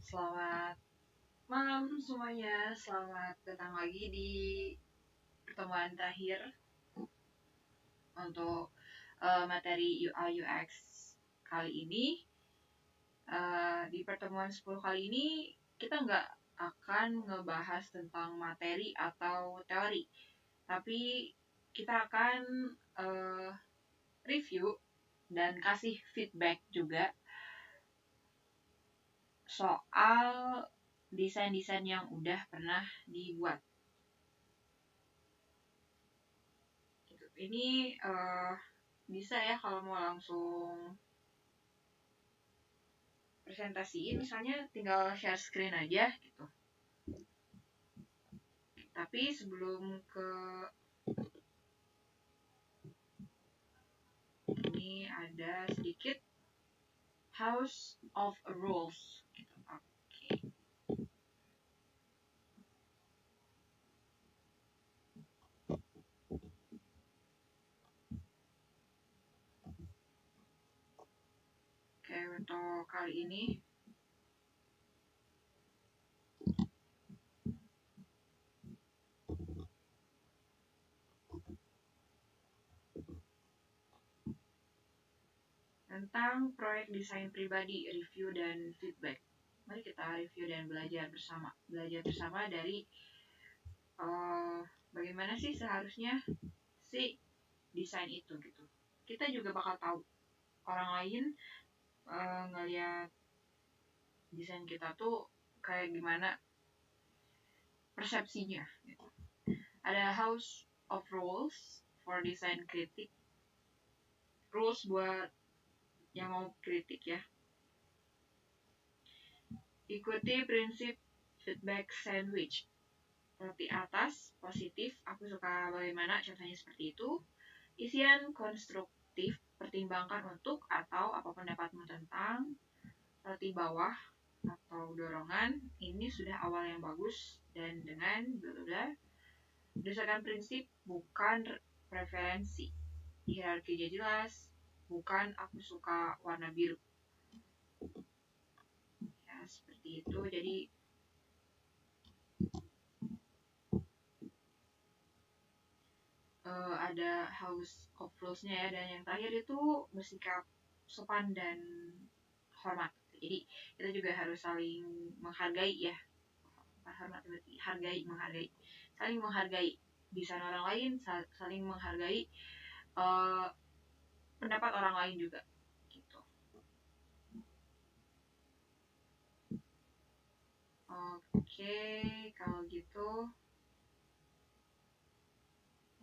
Selamat malam semuanya, selamat datang lagi di pertemuan terakhir untuk materi UI UX kali ini. Di pertemuan 10 kali ini kita nggak akan ngebahas tentang materi atau teori, tapi kita akan review dan kasih feedback juga soal desain-desain yang udah pernah dibuat. Ini bisa ya kalau mau langsung presentasiin, misalnya tinggal share screen aja gitu. Tapi sebelum ke ini ada sedikit House of Rules gitu. Oke, untuk kali ini tentang proyek desain pribadi, review dan feedback. Mari kita review dan belajar bersama. Belajar bersama dari bagaimana sih seharusnya si desain itu gitu. Kita juga bakal tahu orang lain ngelihat desain kita tuh kayak gimana persepsinya gitu. Ada House of Rules for Design Critic, rules buat yang mau kritik ya. Ikuti prinsip feedback sandwich. Roti atas positif, aku suka bagaimana contohnya seperti itu. Isian konstruktif, pertimbangkan untuk atau apa pendapatmu tentang. Roti bawah atau dorongan, ini sudah awal yang bagus dan dengan bla berdasarkan prinsip bukan preferensi. Hierarkinya jelas, bukan aku suka warna biru. Ya, seperti itu. Jadi ada House of Rules-nya ya, dan yang terakhir itu bersikap sopan dan hormat. Jadi kita juga harus saling menghargai ya. Hormat berarti hargai, menghargai. Saling menghargai desain orang lain, saling menghargai pendapat orang lain juga gitu. Oke, kalau gitu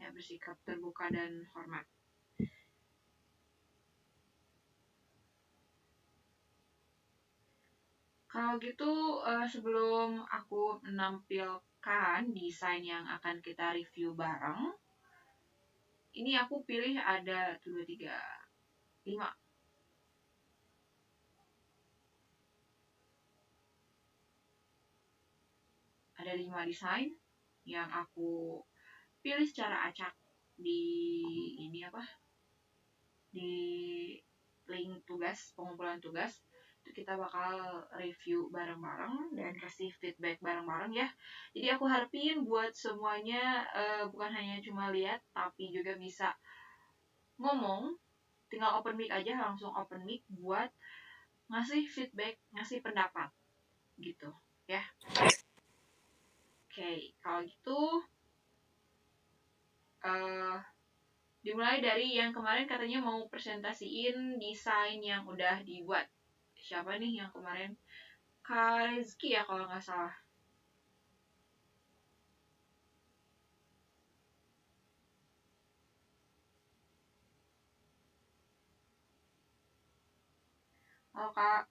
ya bersikap terbuka dan hormat. Kalau gitu sebelum aku menampilkan desain yang akan kita review bareng, ini aku pilih ada 2, 3, 5. Ada 5 desain yang aku pilih secara acak di ini apa? Di link tugas, pengumpulan tugas. Itu kita bakal review bareng-bareng dan kasih feedback bareng-bareng ya. Jadi aku harapin buat semuanya bukan hanya cuma lihat, tapi juga bisa ngomong. Tinggal open mic aja, langsung open mic buat ngasih feedback, ngasih pendapat gitu ya. Oke, kalau gitu dimulai dari yang kemarin katanya mau presentasiin desain yang udah dibuat. Siapa nih yang kemarin? Kak Rizky ya kalau nggak salah. Halo Kak.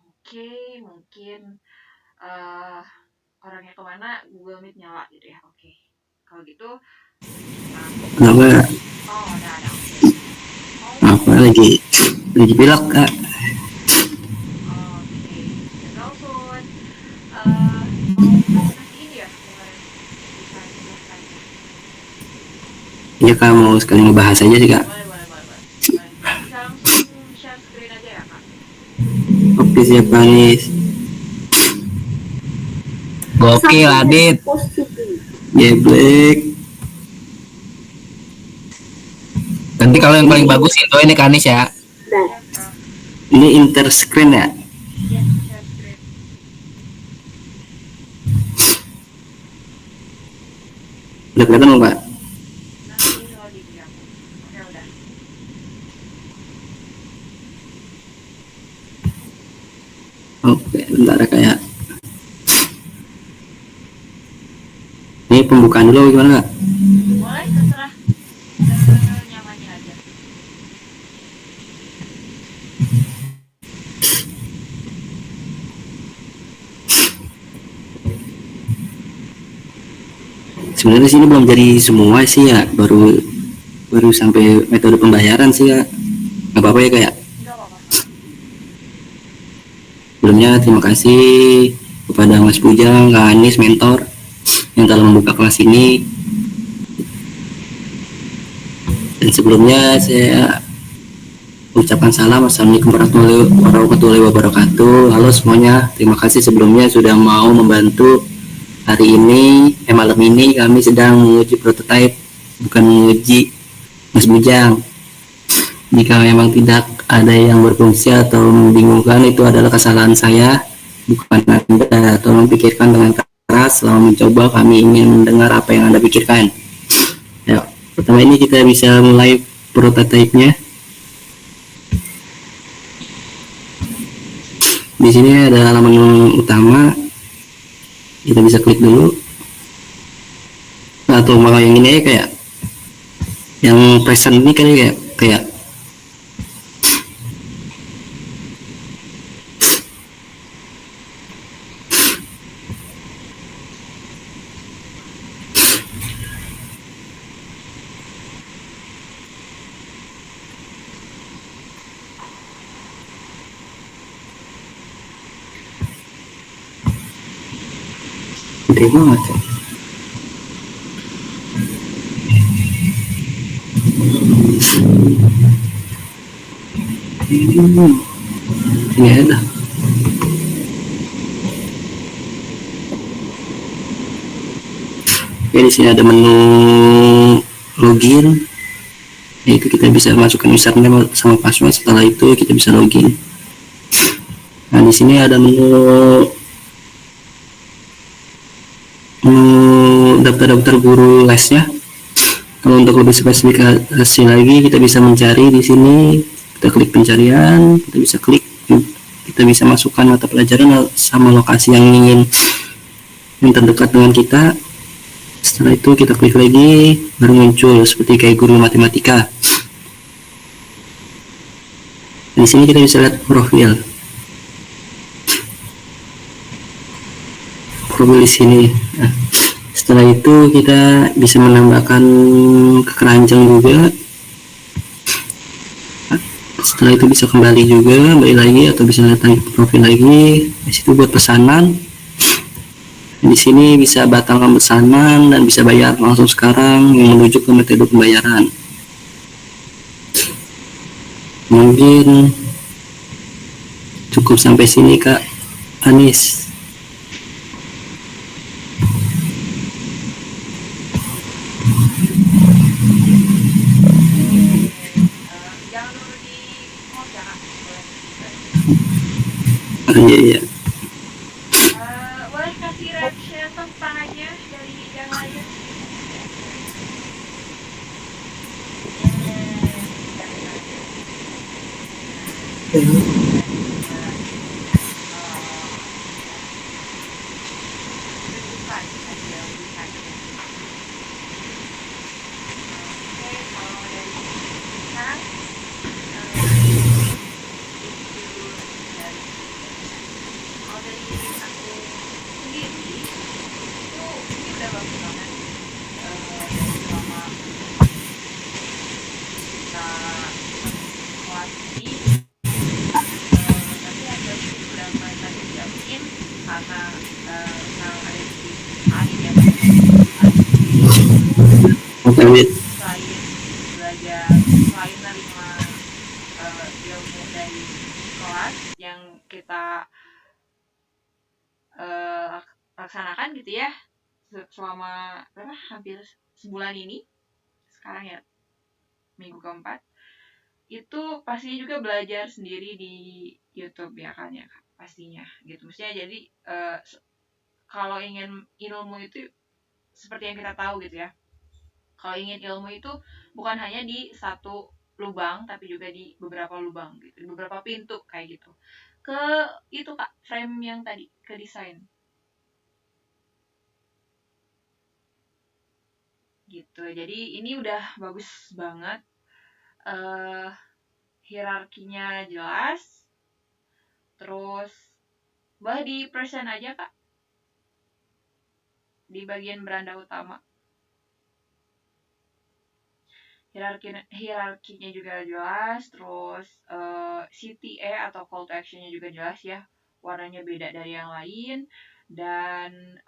Oke, mungkin orangnya kemana, Google Meet nyala gitu ya. Oke, kalau gitu Kenapa? oh ada Aku lagi pilek kak. oke, telepon mau presentasiin ya kemarin desain. Ya kak mau sekali ngebahas aja sih kak. Boleh. siap Anis. Gokil Adit. Geblek. Nanti kalau yang paling bagus itu ini Kanis ya. Ini interscreen ya? Iya, share screen. Udah kelihatan belum Pak? Nanti loading ya. Oke, udah. Oke, bentar ya kayak. Ini pembukaan dulu gimana Kak? Boleh, terserah. Nyamannya aja. Sebenarnya sini belum jadi semua sih ya, baru sampai metode pembayaran sih ya. Nggak apa-apa ya kayak. Enggak apa-apa. Sebelumnya terima kasih kepada Mas Bujang, Kak Anis, mentor yang telah membuka kelas ini. Dan sebelumnya saya ucapkan salam, assalamualaikum warahmatullahi wabarakatuh. Halo semuanya, terima kasih sebelumnya sudah mau membantu. Hari ini, malam ini kami sedang menguji prototipe, bukan menguji Mas Bujang. Jika memang tidak ada yang berfungsi atau membingungkan, itu adalah kesalahan saya, bukan Anda. Tolong pikirkan dengan keras selama mencoba. Kami ingin mendengar apa yang Anda pikirkan. Ya, pertama ini kita bisa mulai prototipenya. Di sini ada halaman utama. Kita bisa klik dulu. Nah, atau malah yang ini kayak yang present ini kan kayak gede banget ya. Ini ada. Oke, di sini ada menu login. Yaitu kita bisa masukkan username sama password. Setelah itu kita bisa login. Nah, di sini ada menu daftar-daftar guru lesnya. Kalau untuk lebih spesifikasi lagi, kita bisa mencari di sini. Kita klik pencarian, kita bisa masukkan mata pelajaran sama lokasi yang yang terdekat dengan kita. Setelah itu kita klik lagi, baru muncul seperti kayak guru matematika. Di sini kita bisa lihat profil di sini. Nah, setelah itu kita bisa menambahkan keranjang juga. Setelah itu bisa kembali lagi atau bisa lihat lagi profil lagi. Di situ buat pesanan. Di sini bisa batalkan pesanan dan bisa bayar langsung sekarang yang menuju ke metode pembayaran. Mungkin cukup sampai sini Kak Anis. Jangan dulu di mouse ya Kak. Iya. Boleh kasih reaction tangannya dari yang lain. Amit. Selain belajar, selain menerima ilmu dari kelas yang kita laksanakan gitu ya selama hampir sebulan ini, sekarang ya minggu keempat, itu pastinya juga belajar sendiri di YouTube ya kan ya pastinya gitu. Maksudnya jadi kalau ingin ilmu itu seperti yang kita tahu gitu ya, kalau ingin ilmu itu bukan hanya di satu lubang tapi juga di beberapa lubang gitu, beberapa pintu kayak gitu. Ke itu Kak, frame yang tadi, ke desain gitu. Jadi ini udah bagus banget, hierarkinya jelas. Terus di present aja Kak, di bagian beranda utama hierarkinya juga jelas. Terus CTA atau call to actionnya juga jelas ya, warnanya beda dari yang lain dan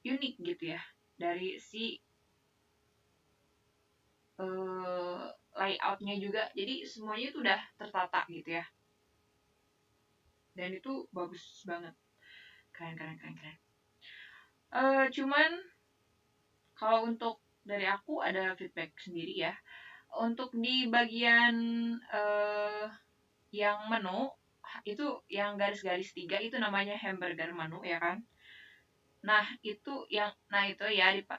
unik gitu ya dari si layoutnya juga. Jadi semuanya itu udah tertata gitu ya, dan itu bagus banget, keren. Cuman kalau untuk dari aku ada feedback sendiri ya. Untuk di bagian yang menu itu, yang garis-garis 3 itu namanya hamburger menu ya kan. Nah itu ya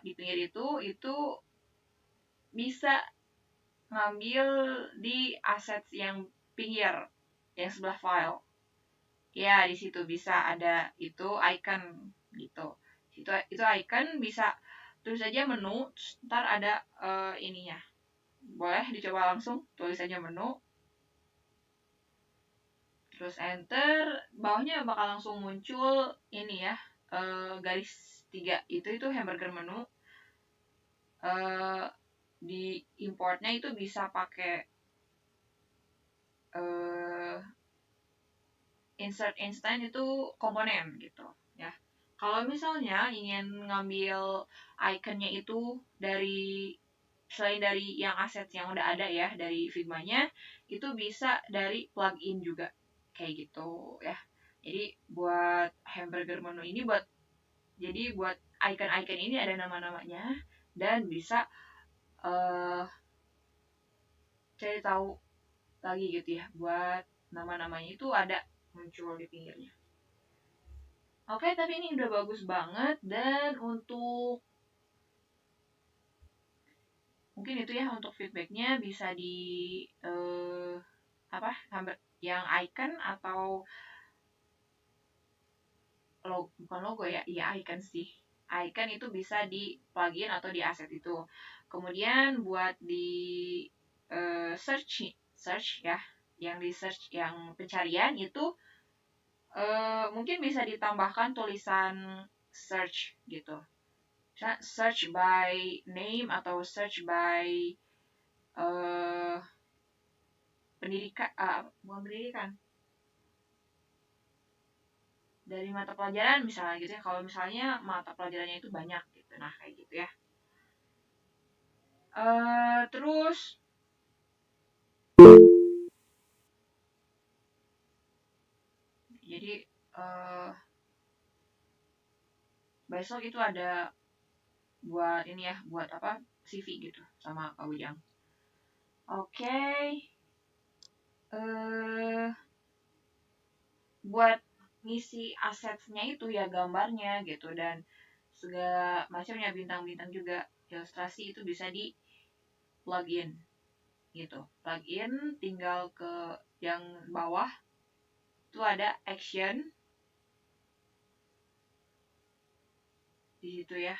di pinggir itu bisa ngambil di assets yang pinggir, yang sebelah file ya. Di situ bisa ada itu icon gitu. Itu icon bisa tulis aja menu, ntar ada ininya, boleh dicoba langsung tulis aja menu, terus enter, bawahnya bakal langsung muncul ini ya, garis 3 itu hamburger menu. Di importnya itu bisa pakai insert instant itu komponen gitu ya. Kalau misalnya ingin ngambil iconnya itu dari selain dari yang aset yang udah ada ya dari Figma-nya, itu bisa dari plugin juga kayak gitu ya. Jadi buat hamburger menu ini buat icon-icon ini ada nama-namanya dan bisa cari tahu lagi gitu ya, buat nama-namanya itu ada muncul di pinggirnya. Oke, tapi ini udah bagus banget. Dan untuk mungkin itu ya, untuk feedbacknya bisa di yang icon atau bukan logo ya, iya icon sih. Icon itu bisa di plugin atau di asset itu. Kemudian buat di search ya, yang di search yang pencarian itu mungkin bisa ditambahkan tulisan search gitu, search by name atau search by pendidikan dari mata pelajaran misalnya gitu ya, kalau misalnya mata pelajarannya itu banyak gitu, nah kayak gitu ya. Terus jadi besok itu ada buat ini ya, buat CV gitu sama Kak Ujang. Oke. Buat ngisi asetnya itu ya gambarnya gitu dan segala macamnya, bintang-bintang juga, ilustrasi itu bisa di plugin gitu. Plugin tinggal ke yang bawah itu ada action di situ ya,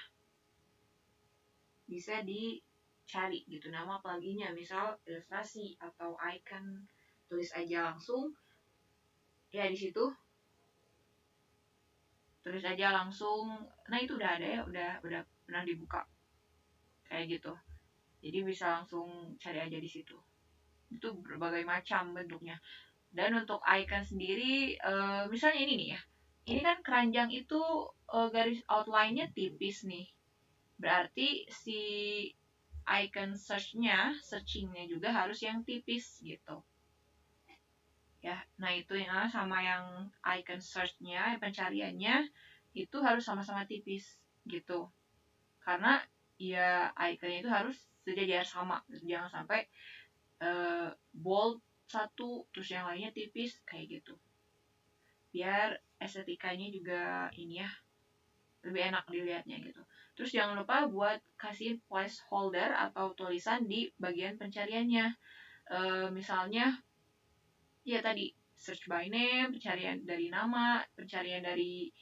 bisa dicari gitu nama pluginnya, misal ilustrasi atau icon, tulis aja langsung ya di situ, tulis aja langsung. Nah itu udah ada ya, udah pernah dibuka kayak gitu, jadi bisa langsung cari aja di situ. Itu berbagai macam bentuknya. Dan untuk icon sendiri, misalnya ini nih ya, ini kan keranjang itu garis outline-nya tipis nih, berarti si icon searchingnya juga harus yang tipis gitu ya. Nah itu ya, sama yang icon searchnya, pencariannya itu harus sama-sama tipis gitu, karena ya iconnya itu harus sejajar sama, jangan sampai bold satu terus yang lainnya tipis kayak gitu, biar estetikanya juga ini ya lebih enak dilihatnya gitu. Terus jangan lupa buat kasih placeholder atau tulisan di bagian pencariannya. Misalnya ya tadi search by name, pencarian dari nama, pencarian dari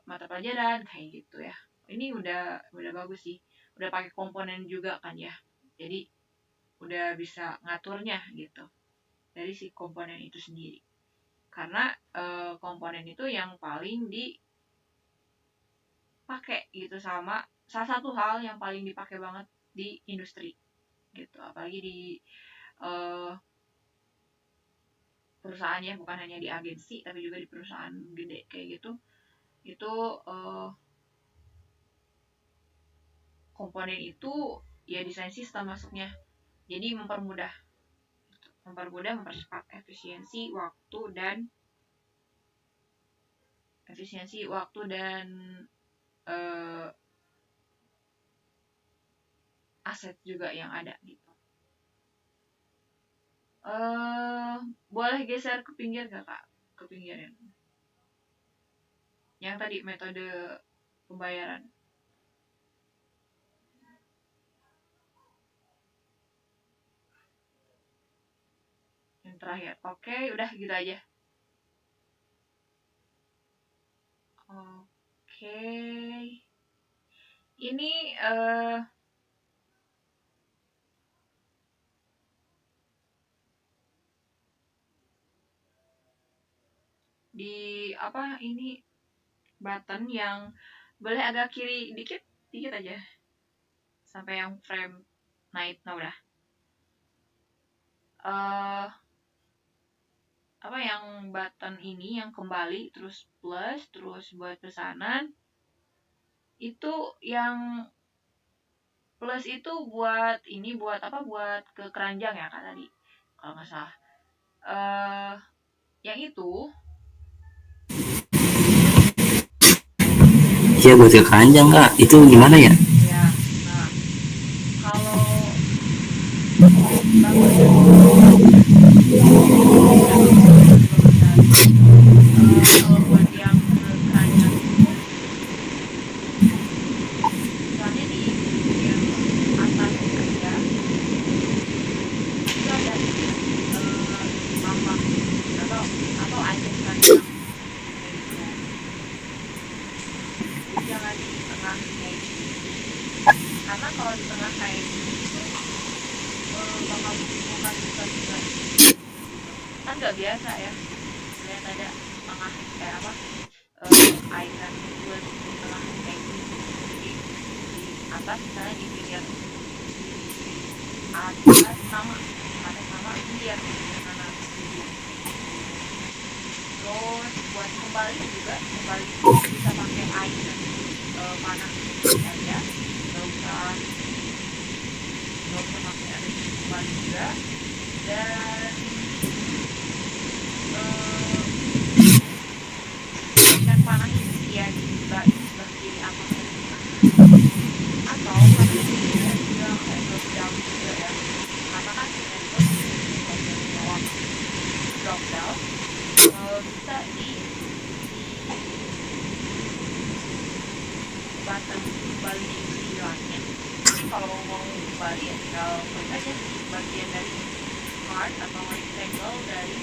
mata pelajaran kayak gitu ya. Ini udah bagus sih. Udah pakai komponen juga kan ya. Jadi udah bisa ngaturnya gitu dari si komponen itu sendiri. Karena komponen itu yang paling dipakai gitu, sama salah satu hal yang paling dipakai banget di industri gitu, apalagi di perusahaan ya, bukan hanya di agensi tapi juga di perusahaan gede kayak gitu. Itu komponen itu ya desain sistem masuknya, jadi mempermudah, mempercepat efisiensi waktu dan aset juga yang ada gitu. Boleh geser ke pinggir gak kak? Ke pinggiran yang tadi metode pembayaran. Yang terakhir. Oke, udah gitu aja. Oke. Ini di apa ini button yang boleh agak kiri dikit aja sampai yang frame naik. Nah udah apa yang button ini yang kembali terus plus terus buat pesanan, itu yang plus itu buat ini, buat apa, buat ke keranjang ya kak tadi kalau nggak salah. Yang itu Iya buat ke keranjang kak, itu gimana ya? ya. Nah kalau kalau buat yang ke keranjang misalnya di yang atas aja itu ada tampak atau icon keranjang gitu. Jangan di tengah kayak gini, karena kalau di tengah kayak gini itu bakal bukan juga kan nggak biasa ya lihat ada tengah kayak apa icon buat di tengah kayak gini. Jadi di atas misalnya di pinggir atas sama pinggir kanan pinggir. Terus buat kembali juga bisa pakai icon panah aja, nggak usah pakai ada kembali juga. Dan ikan panah ini ya di sebelah kiri atas atau kalian bisa juga kayak drop down juga ya, karena kan kita itu bagian bawah drop down bisa di button kembali di langit. Kalau mau kembali ya tinggal klik aja di bagian dari heart atau rectangle dari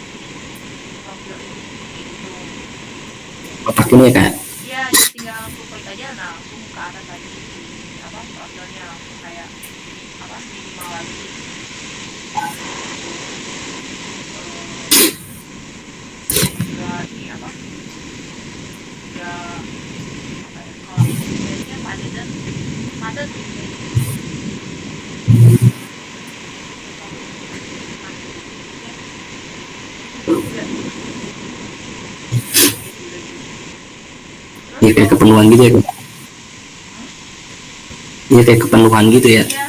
profil ini gitu. Kotak ini ya kak? Ya jadi tinggal langsung klik aja, nah langsung ke atas tadi apa profilnya langsung kayak apa minimal lagi. Juga ini apa ya kalau biasanya padat gitu. Iya kayak kepenuhan gitu ya kak? Iya kayak kepenuhan gitu ya? Iya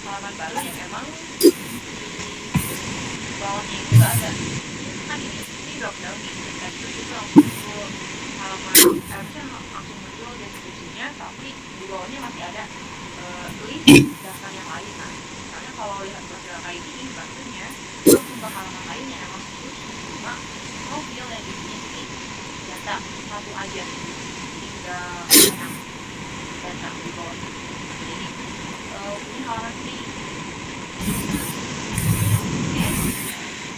halaman baru yang emang di bawahnya itu nggak ada. Kan ini drop down nih, dan itu langsung muncul halaman, harusnya langsung muncul deskripsinya, tapi di bawahnya masih ada list daftar yang lain. Nah, misalnya kalau lihat profil kayak gini, maksudnya langsung ke halaman lain yang emang khusus cuma profil yang isinya ini data satu aja, tinggal banyak data di bawahnya. Jadi ini halaman ini.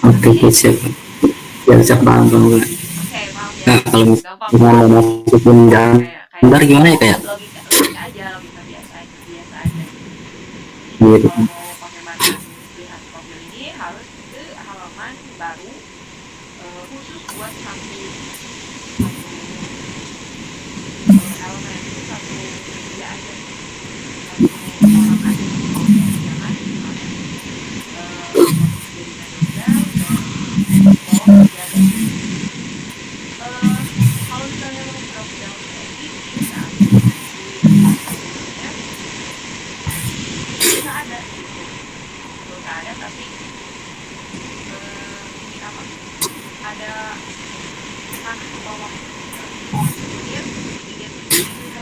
Oke, siap. Ya, siap, paham, paham. Oke, paham ya. Nah, kalau Gampang. misalnya mau masukin gambar gimana ya, kayak logika aja, logika biasa aja. Jadi gitu. kalau mau pakai bantuan lihat profil ini harus ke halaman baru, khusus buat satu elemen itu, satu media aja, satu orang aja. Jangan misalnya jadi download dan bawah masih ada. Kalau misalnya mau drop down kayak gini, nah di profilnya bisa ada gitu, bisa ada, tapi ini apa, ada tanah ke bawah, kemudian dilihat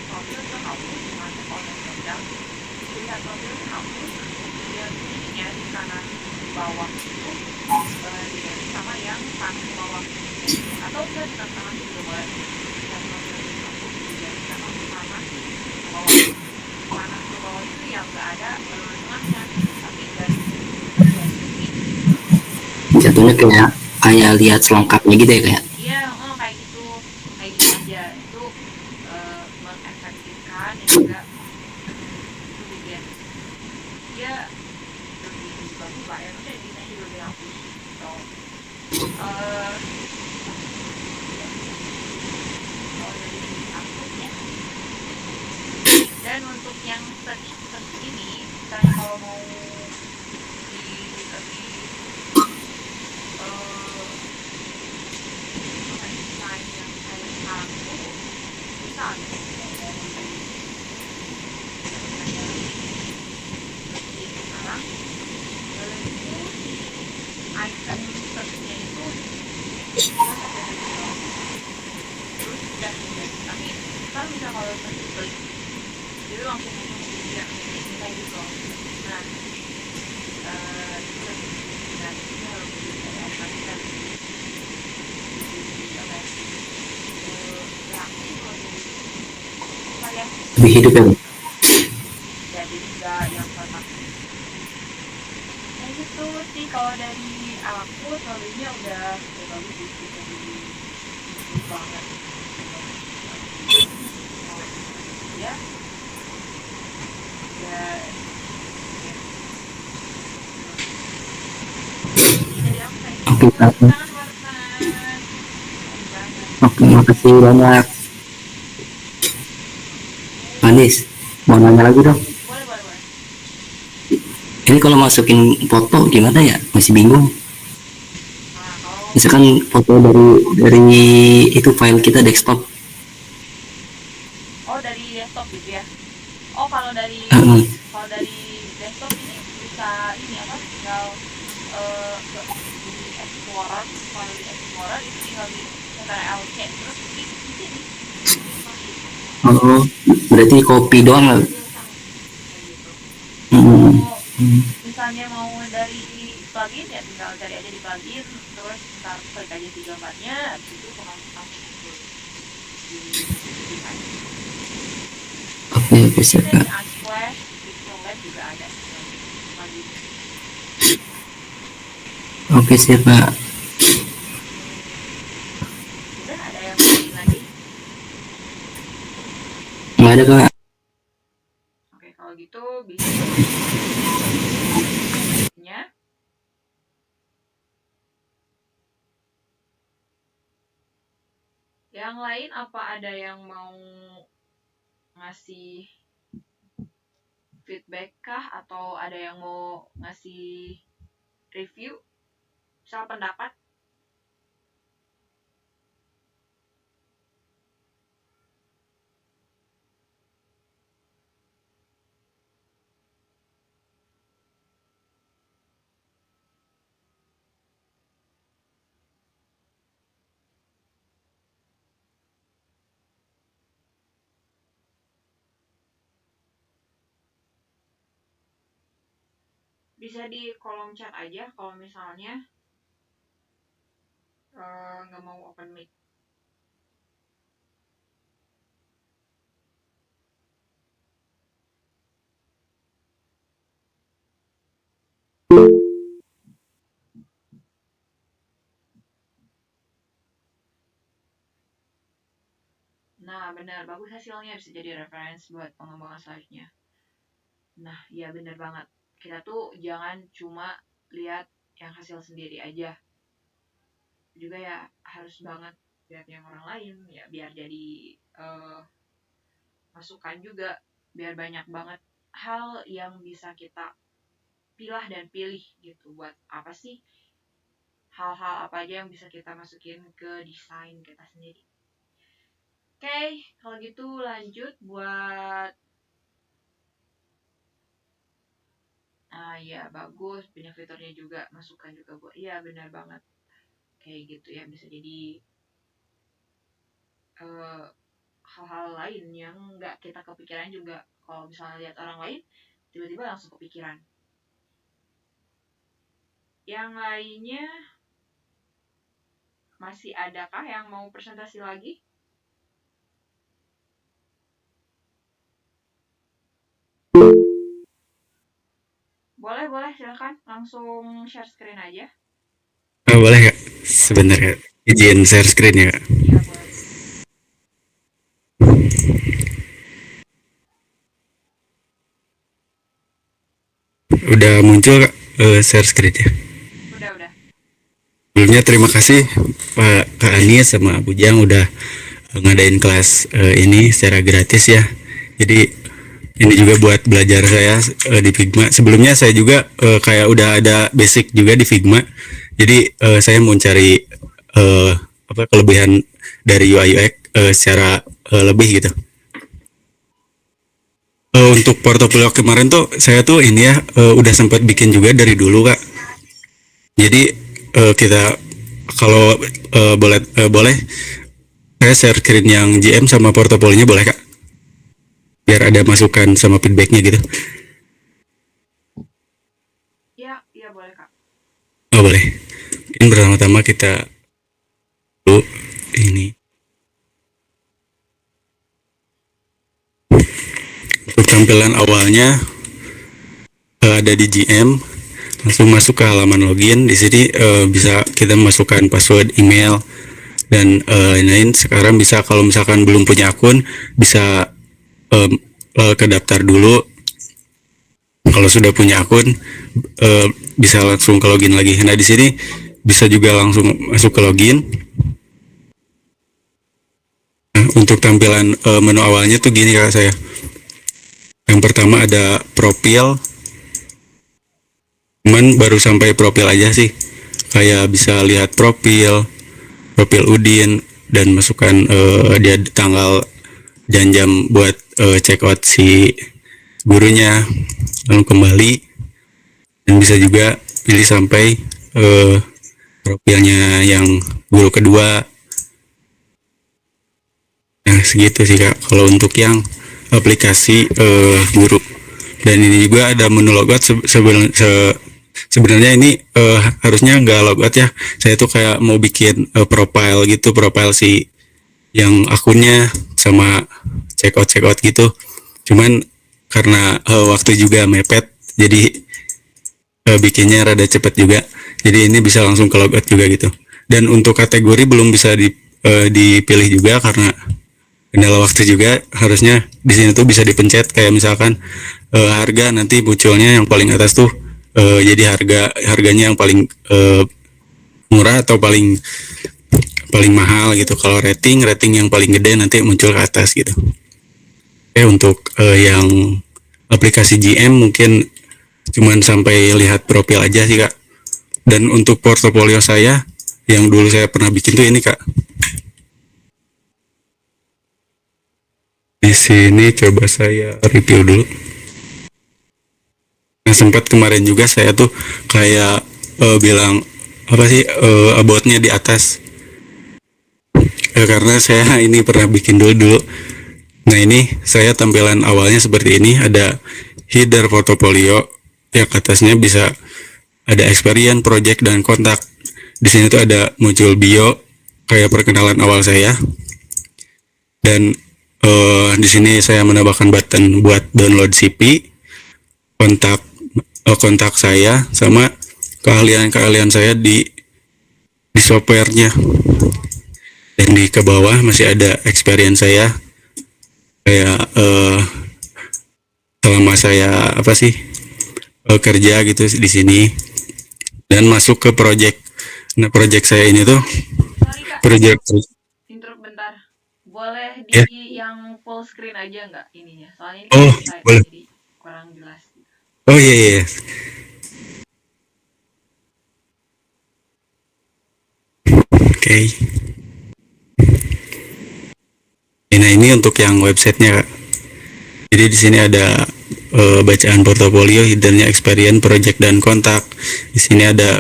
profil ke hapus, nanti kalau yang drop down dilihat profil ke hapus, kemudian ininya di kanan bawah itu diganti sama yang tanah ke bawah, atau enggak di tangan juga boleh, yang profil ke hapus diganti sama tanah ke bawah. Tanah ke bawah itu yang nggak ada tengahnya, tapi garis Jatuhnya kayak lihat selengkapnya gitu ya, kayak iya, kayak gitu aja. Itu mengefektifkan dan juga itu bikin dia lebih bagus lah ya, maksudnya desainnya juga lebih rapi gitu. eh Kalau dari aku ya, dan untuk yang search ini, misalnya kalau mau di lebih desain yang kayak sekarang tuh, misalnya mau di sekarang itu icon searchnya itu terus udah, tapi kan bisa kalau search klik jadi langsung dia kayak gitu. Nah itu dan ini harus diaplikasikan reaktif apa ya, lebih hidup ya. ya jadi nggak yang kotak. Nah gitu sih kalau dari aku, solusinya udah bagus sih, bisa di banget ya. Dan jadi aku kayak Oke, gitu, Kak. tangan Warsan. Oke, makasih banyak, Manis. Mau nanya lagi dong. Boleh, boleh, boleh. Ini kalau masukin foto gimana ya? Masih bingung. Nah, kalau Misalkan foto dari itu file kita desktop. dari desktop gitu ya. Oh, Heeh. kalau dari desktop ini bisa ini apa? Tinggal di Explorer, kalau di Explorer itu tinggal di Ctrl C terus di sini. Masih Oh, berarti kopi doang lah. kayak gitu. Hmm. Kalau misalnya mau dari plugin ya tinggal cari aja di plugin, terus ntar klik aja 3 4-nya, habis itu langsung muncul di desain. Oke, oke, siap, Ada di Kak. Unsplash, Pixel Lab juga ada plugin. Oke, siap, Kak. Udah, ada yang mau diin lagi? Nggak ada, Kak. Oke, kalau gitu bisa selanjutnya. Yang lain apa ada yang mau ngasih feedback kah, atau ada yang mau ngasih review, misal pendapat? Bisa di kolom chat aja kalau misalnya nggak mau open mic. Nah, benar, bagus hasilnya, bisa jadi referensi buat pengembangan selanjutnya. Nah, ya benar banget. Kita tuh jangan cuma lihat yang hasil sendiri aja. Juga ya harus banget lihat yang orang lain, ya biar jadi masukan juga, biar banyak banget hal yang bisa kita pilah dan pilih gitu. Buat apa sih hal-hal apa aja yang bisa kita masukin ke desain kita sendiri. Oke, kalau gitu lanjut buat ya bagus, banyak fiturnya juga, masukan juga buat, iya benar banget. Kayak gitu ya, bisa jadi hal-hal lain yang nggak kita kepikiran juga. Kalau misalnya lihat orang lain, tiba-tiba langsung kepikiran. Yang lainnya, masih adakah yang mau presentasi lagi? Boleh, silakan langsung share screen aja. Boleh Kak, sebentar Kak, izin share screen ya Kak. Iya, boleh. Udah muncul Kak, share screen-nya. Udah. Sebelumnya terima kasih Pak Kak Anies sama Bu Jang udah ngadain kelas ini secara gratis ya. Jadi ini juga buat belajar saya di Figma. Sebelumnya saya juga kayak udah ada basic juga di Figma. Jadi saya mau cari apa kelebihan dari UI UX secara lebih gitu. Untuk portofolio kemarin tuh saya tuh ini ya udah sempat bikin juga dari dulu Kak. Jadi kita kalau boleh saya share screen yang GM sama portofolionya boleh Kak? Biar ada masukan sama feedbacknya gitu. Iya boleh Kak. Oh boleh. Mungkin pertama-tama kita dulu ini. Untuk tampilan awalnya ada di GM, langsung masuk ke halaman login. Di sini bisa kita masukkan password, email, dan lain-lain. Sekarang bisa kalau misalkan belum punya akun bisa ke daftar dulu. Kalau sudah punya akun bisa langsung ke login lagi. Nah di sini bisa juga langsung masuk ke login. Nah, untuk tampilan menu awalnya tuh gini Kak saya. Yang pertama ada profil. Cuman baru sampai profil aja sih. Kayak bisa lihat profil Udin, dan masukkan dia tanggal dan jam buat check out si gurunya, lalu kembali, dan bisa juga pilih sampai profilnya yang guru kedua. Nah segitu sih Kak kalau untuk yang aplikasi guru. Dan ini juga ada menu logout. Sebenarnya ini harusnya nggak logout ya. Saya tuh kayak mau bikin profile gitu, profile si yang akunnya sama check out gitu. Cuman karena waktu juga mepet, jadi bikinnya rada cepet juga. Jadi ini bisa langsung ke logout juga gitu. Dan untuk kategori belum bisa dipilih juga karena kendala waktu juga. Harusnya di sini tuh bisa dipencet kayak misalkan harga, nanti munculnya yang paling atas tuh jadi harganya yang paling murah atau paling mahal gitu. Kalau rating yang paling gede nanti muncul ke atas gitu. Oke, untuk yang aplikasi GM mungkin cuman sampai lihat profil aja sih Kak. Dan untuk portofolio saya yang dulu saya pernah bikin tuh ini Kak. Di sini coba saya review dulu. Nah sempat kemarin juga saya tuh kayak bilang apa sih aboutnya di atas. Karena saya ini pernah bikin dulu. Nah ini saya tampilan awalnya seperti ini, ada header portofolio, ya ke atasnya bisa ada experience, project dan kontak. Di sini tuh ada muncul bio kayak perkenalan awal saya, dan di sini saya menambahkan button buat download CP, kontak kontak saya sama keahlian-keahlian saya di softwarenya. Dan di ke bawah masih ada experience saya kayak selama saya apa sih kerja gitu di sini, dan masuk ke project. Nah, project saya ini tuh Sorry Kak, project interrupt bentar. Boleh ya. yang full screen aja nggak ininya? Soalnya ini Oh, website boleh. jadi kurang jelas. Oh iya, iya, iya. Oke. Nah, ini untuk yang websitenya, Kak. Jadi di sini ada bacaan portofolio, hiddennya experience, project dan kontak. Di sini ada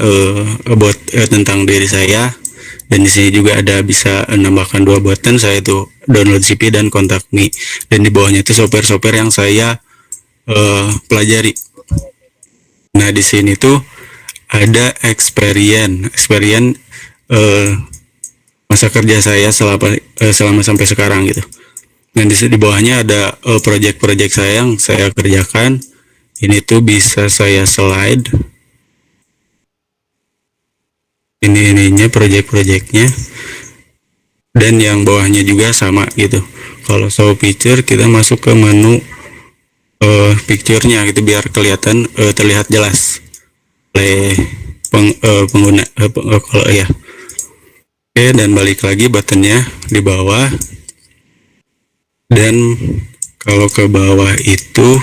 about tentang diri saya, dan di sini juga ada bisa menambahkan 2 button, saya itu download CP dan kontak me. Dan di bawahnya itu software-software yang saya pelajari. Nah, di sini tuh ada experience masa kerja saya selama sampai sekarang gitu. Dan di bawahnya ada project-project saya yang saya kerjakan. Ini tuh bisa saya slide. Ininya project-projectnya. Dan yang bawahnya juga sama gitu. Kalau show picture, kita masuk ke menu picture-nya gitu biar kelihatan terlihat jelas oleh pengguna kalau ya. Oke, dan balik lagi buttonnya di bawah. Dan kalau ke bawah itu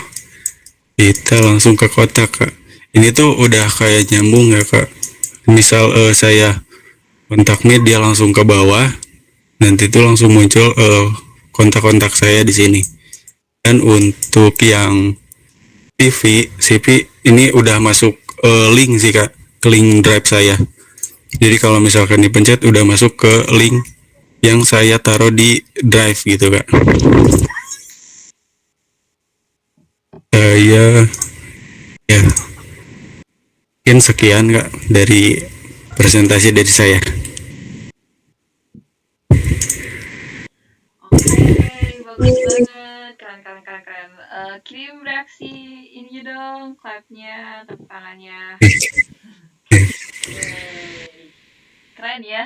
kita langsung ke kotak, Kak. Ini tuh udah kayak nyambung ya, Kak. Misal saya kontak me, dia langsung ke bawah, nanti tuh langsung muncul kontak-kontak saya di sini. Dan untuk yang CV ini udah masuk link sih, Kak, ke link drive saya. Jadi kalau misalkan dipencet udah masuk ke link yang saya taruh di drive gitu, Kak. Saya ya mungkin sekian, Kak, dari presentasi dari saya. Oke, bagus banget, keren. Kirim reaksi ini dong, clapnya, tepuk tangannya. Yeay. Keren ya,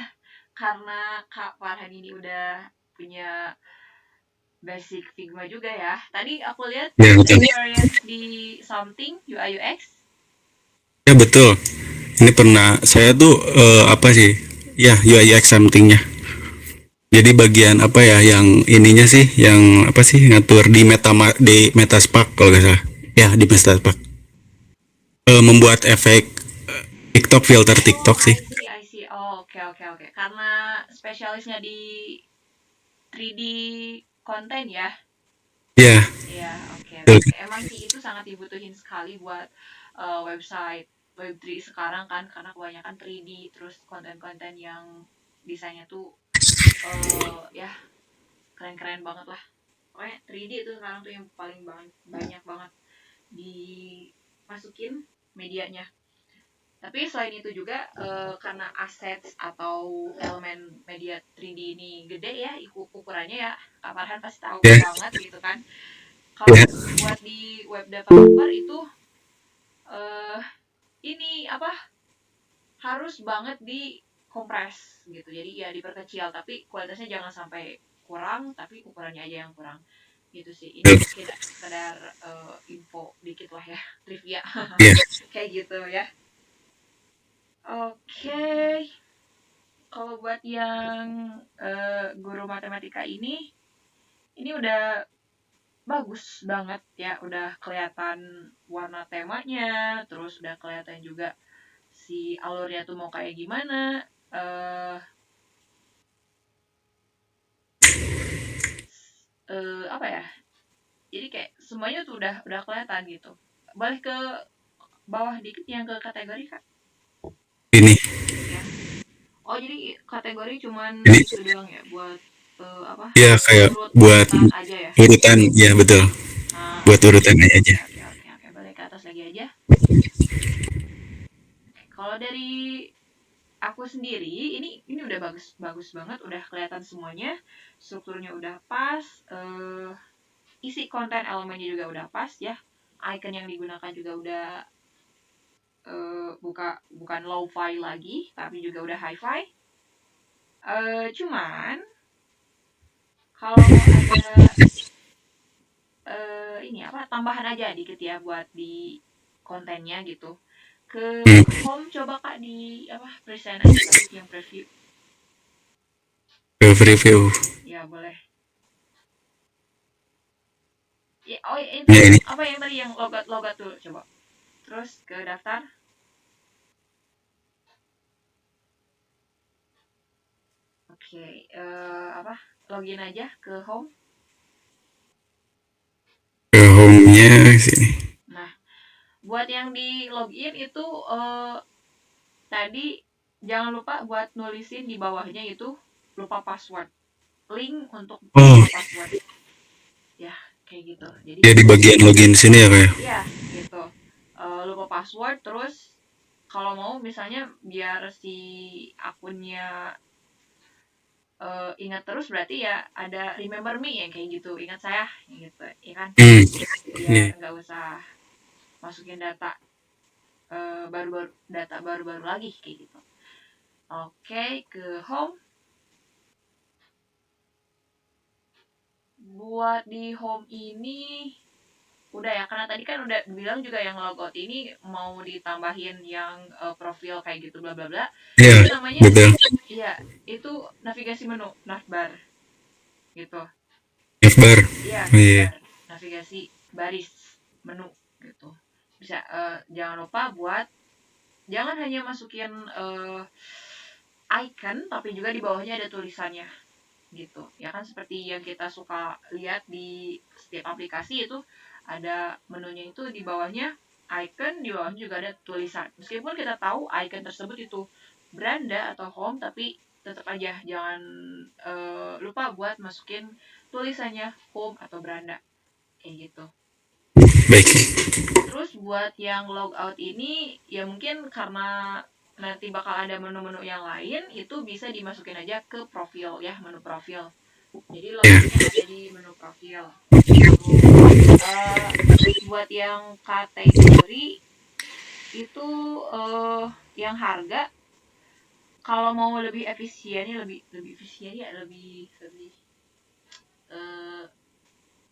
karena Kak Farhan ini udah punya basic Figma juga ya. Tadi aku lihat Ya, betul. experience di something UI UX. Ya, betul. Ini pernah saya tuh apa sih? Ya, UI UX something-nya. Jadi bagian apa ya yang ininya sih, yang apa sih ngatur di Metaspark kalau nggak salah. Ya, di Metaspark. Membuat efek TikTok, filter TikTok Oh, sih. I see. Oh, oke. Karena spesialisnya di 3D konten ya. Ya, Iya, oke. betul. Emang sih itu sangat dibutuhin sekali buat website Web3 sekarang kan, karena kebanyakan 3D, terus konten-konten yang desainnya tuh ya keren-keren banget lah. Pokoknya 3D itu sekarang tuh yang paling banyak banget dimasukin medianya. Tapi selain itu juga karena assets atau elemen media 3D ini gede ya ukurannya ya, Kak Farhan pasti tahu Ya, banget gitu kan. Kalau ya, buat di web developer itu ini apa harus banget di kompres gitu, jadi ya diperkecil tapi kualitasnya jangan sampai kurang, tapi ukurannya aja yang kurang gitu sih. Ini sekedar info dikit lah ya, trivia ya. kayak gitu ya. Oke, kalau buat yang guru matematika ini udah bagus banget ya, udah kelihatan warna temanya, terus udah kelihatan juga si alurnya tuh mau kayak gimana. Apa ya? Jadi kayak semuanya tuh udah kelihatan gitu. Balik ke bawah dikit yang ke kategori, Kak. Ini. Ya. Oh, jadi kategori cuman Ini itu doang ya buat apa? ya kayak Urut buat urutan aja ya. urutan, ya betul. Nah, Buat urutan aja. oke. Balik ke atas lagi aja. Kalau dari aku sendiri ini udah bagus bagus banget, udah kelihatan semuanya, strukturnya udah pas, isi konten elemennya juga udah pas ya, icon yang digunakan juga udah bukan low-fi lagi tapi juga udah hi-fi. Cuman kalau ada ini apa tambahan aja dikit ya buat di kontennya gitu. Ke home coba Kak di apa present aja Kak yang preview. Review. Ya boleh. Ya, oh itu Ya ini. apa yang tadi yang logat dulu coba. Terus ke daftar. Oke, apa? Login aja ke home. Ke home-nya sini. Nah, buat yang di login itu tadi jangan lupa buat nulisin di bawahnya itu lupa password. Link untuk lupa password. Ya, kayak gitu. Jadi Ya di bagian login sini ya kayak. ya, gitu. Lupa password terus kalau mau misalnya biar si akunnya ingat terus berarti ya ada remember me ya kayak gitu, ingat saya gitu ya kan, biar nggak usah masukin data baru-baru lagi kayak gitu. Oke, ke home. Buat di home ini udah ya, karena tadi kan udah bilang juga yang logout ini mau ditambahin yang profil kayak gitu bla bla bla. Iya, Itu namanya betul. iya, itu navigasi menu, navbar gitu. Navbar. Iya, Iya. navbar, navigasi baris menu gitu. Bisa jangan lupa buat jangan hanya masukin icon tapi juga di bawahnya ada tulisannya gitu. Ya kan seperti yang kita suka lihat di setiap aplikasi itu ada menunya itu di bawahnya icon, di bawahnya juga ada tulisan. Meskipun kita tahu icon tersebut itu beranda atau home tapi tetap aja jangan lupa buat masukin tulisannya home atau beranda kayak gitu. Baik. Terus buat yang logout ini ya mungkin karena nanti bakal ada menu-menu yang lain itu bisa dimasukin aja ke profil ya, menu profil. Jadi logoutnya ada di menu profil. Buat yang kategori itu yang harga kalau mau lebih efisien ya lebih efisien ya lebih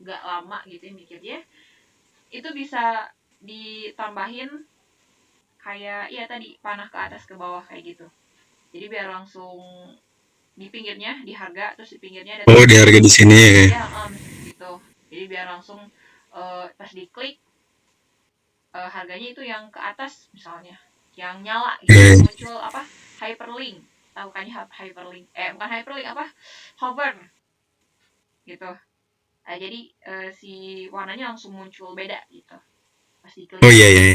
nggak lama gitu ya mikirnya, itu bisa ditambahin kayak ya tadi panah ke atas ke bawah kayak gitu. Jadi biar langsung di pinggirnya di harga terus di pinggirnya ada Di harga di sini ya kayak. ya gitu. Jadi biar langsung pas diklik harganya itu yang ke atas misalnya yang nyala gitu muncul apa hyperlink, tahu kan hyperlink bukan hyperlink apa hover gitu. Jadi si warnanya langsung muncul beda gitu pas diklik. Oh iya iya iya.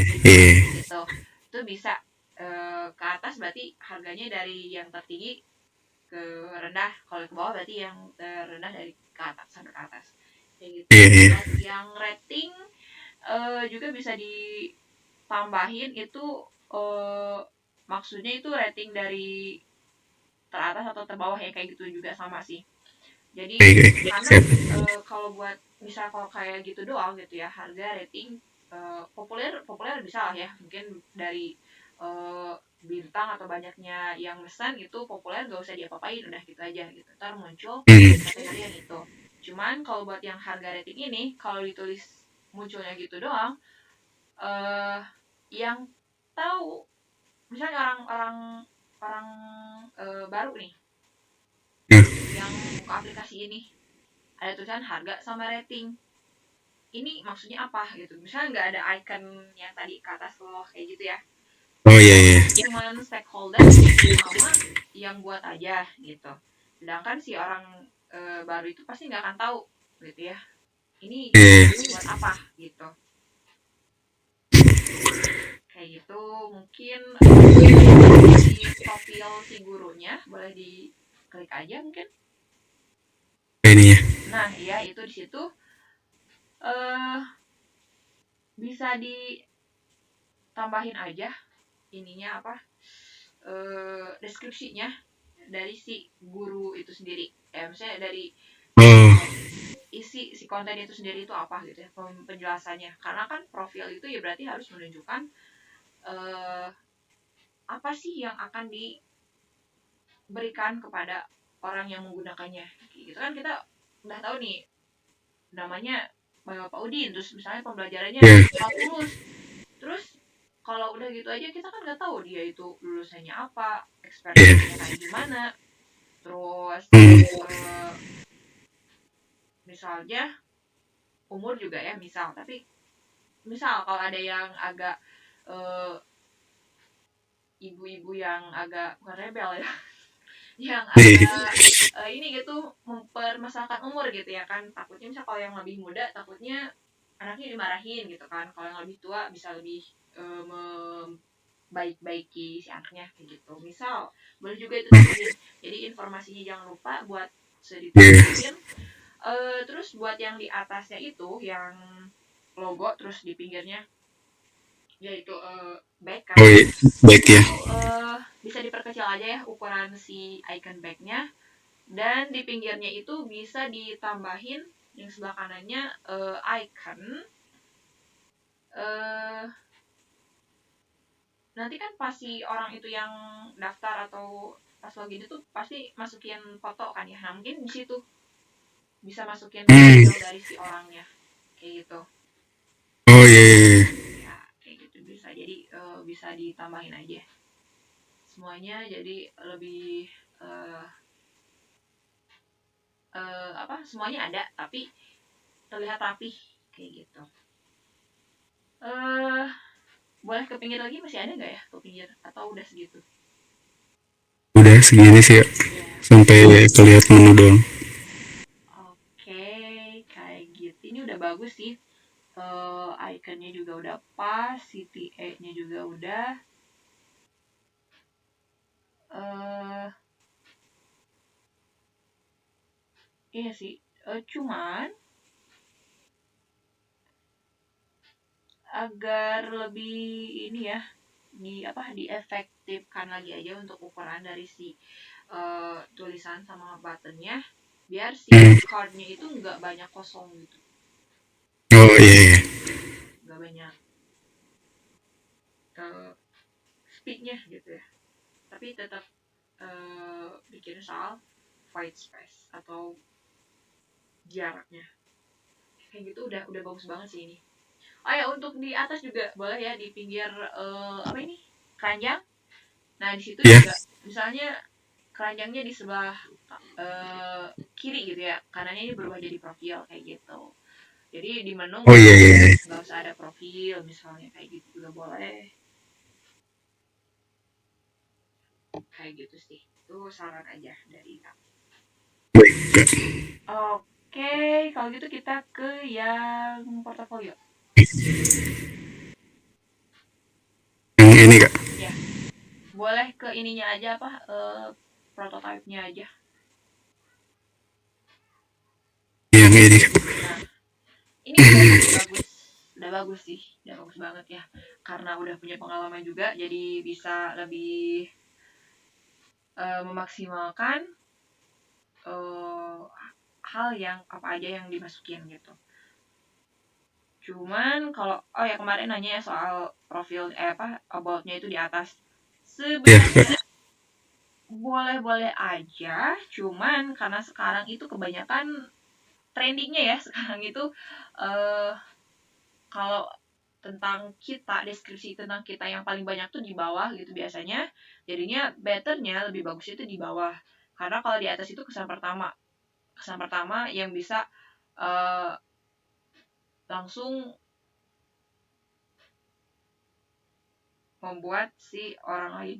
Gitu. Itu bisa ke atas berarti harganya dari yang tertinggi ke rendah, kalau ke bawah berarti yang terendah dari ke atas sampai ke atas kayak gitu. Buat yang rating juga bisa ditambahin itu maksudnya itu rating dari teratas atau terbawah ya kayak gitu juga sama sih. Jadi karena kalau buat misal kalau kayak gitu doang gitu ya harga rating populer bisa lah ya mungkin dari bintang atau banyaknya yang pesan itu populer gak usah diapa-apain udah gitu aja gitu ntar muncul kategori yang itu. Cuman kalau buat yang harga rating ini kalau ditulis munculnya gitu doang yang tahu misalnya orang baru nih yang buka aplikasi ini ada tulisan harga sama rating, ini maksudnya apa gitu, misalnya nggak ada icon yang tadi ke atas loh kayak gitu ya. Oh iya iya. Cuman stakeholder sama yang buat aja gitu, sedangkan si orang baru itu pasti nggak akan tahu gitu ya ini buat apa gitu kayak gitu. Mungkin di profil si gurunya boleh diklik aja mungkin. Ini ya. Nah ya itu di situ bisa di tambahin aja ininya apa, deskripsinya dari si guru itu sendiri, maksudnya dari Oh, isi si konten itu sendiri itu apa gitu ya, penjelasannya. Karena kan profil itu ya berarti harus menunjukkan eh, apa sih yang akan diberikan kepada orang yang menggunakannya gitu kan. Kita udah tahu nih namanya Pak Udin, terus misalnya pembelajarannya ya, kalkulus, terus kalau udah gitu aja kita kan nggak tahu dia itu lulusannya apa, ya. ekspertisnya kayak gimana, terus Hmm, misalnya umur juga ya misal. Tapi misal kalau ada yang agak eh, ibu-ibu yang agak bukan rebel ya, yang agak ini gitu mempermasalahkan umur gitu ya kan, takutnya misal kalau yang lebih muda takutnya anaknya dimarahin gitu kan, kalau yang lebih tua bisa lebih membaik-baiki si anaknya kayak gitu misal. Boleh juga itu tambahin, jadi informasinya jangan lupa buat ya. ditambahin. Terus buat yang di atasnya itu yang logo, terus di pinggirnya yaitu back Oh kan, iya, baik ya. itu bisa diperkecil aja ya ukuran si icon backnya. Dan di pinggirnya itu bisa ditambahin yang sebelah kanannya icon. eh Nanti kan pasti orang itu yang daftar atau pas login itu pasti masukin foto kan ya, nah mungkin di situ bisa masukin Hmm. profil dari si orangnya kayak gitu Oh iya, iya, iya. ya. Kayak gitu bisa, jadi bisa ditambahin aja semuanya, jadi lebih eh apa, semuanya ada tapi terlihat rapi kayak gitu. eh Boleh ke pinggir lagi, masih ada nggak ya ke pinggir atau udah segitu? Udah segini sih ya. Ya, Sampai kelihatan menu doang. oke, kayak gitu. Ini udah bagus sih. Iconnya juga udah pas, CTA-nya juga udah. eh iya sih. Cuman agar lebih ini ya, di apa, diefektifkan lagi aja untuk ukuran dari si tulisan sama buttonnya, biar si Hmm. cardnya itu nggak banyak kosong gitu, Oh iya, iya. nggak banyak speaknya gitu ya, tapi tetap bikin soal white space atau jaraknya kayak gitu. Udah bagus banget sih ini. Oh ya, untuk di atas juga boleh ya, di pinggir apa ini, keranjang. Nah di situ Ya. juga misalnya keranjangnya di sebelah kiri gitu ya, kanannya ini berubah jadi profil kayak gitu. Jadi di menu Oh iya, iya, iya. nggak usah ada profil misalnya, kayak gitu juga boleh. Kayak gitu sih, itu saran aja dari aku. Baik, Kak. Oke, kalau gitu kita ke yang portofolio. Yang ini Kak. Ya, boleh ke ininya aja apa, prototipenya aja. Yang ini Kak. Nah, ini udah bagus sih, udah bagus banget ya. Karena udah punya pengalaman juga, jadi bisa lebih memaksimalkan eh, hal yang apa aja yang dimasukin gitu. Cuman kalau oh ya, kemarin nanya ya soal profil apa about-nya itu di atas. Ya, Sebenarnya Kak. boleh-boleh aja, cuman karena sekarang itu kebanyakan trendingnya ya sekarang itu eh kalau tentang kita, deskripsi tentang kita yang paling banyak tuh di bawah gitu biasanya. Jadinya betternya lebih bagus itu di bawah. Karena kalau di atas itu kesan pertama yang bisa eh langsung membuat si orang lain.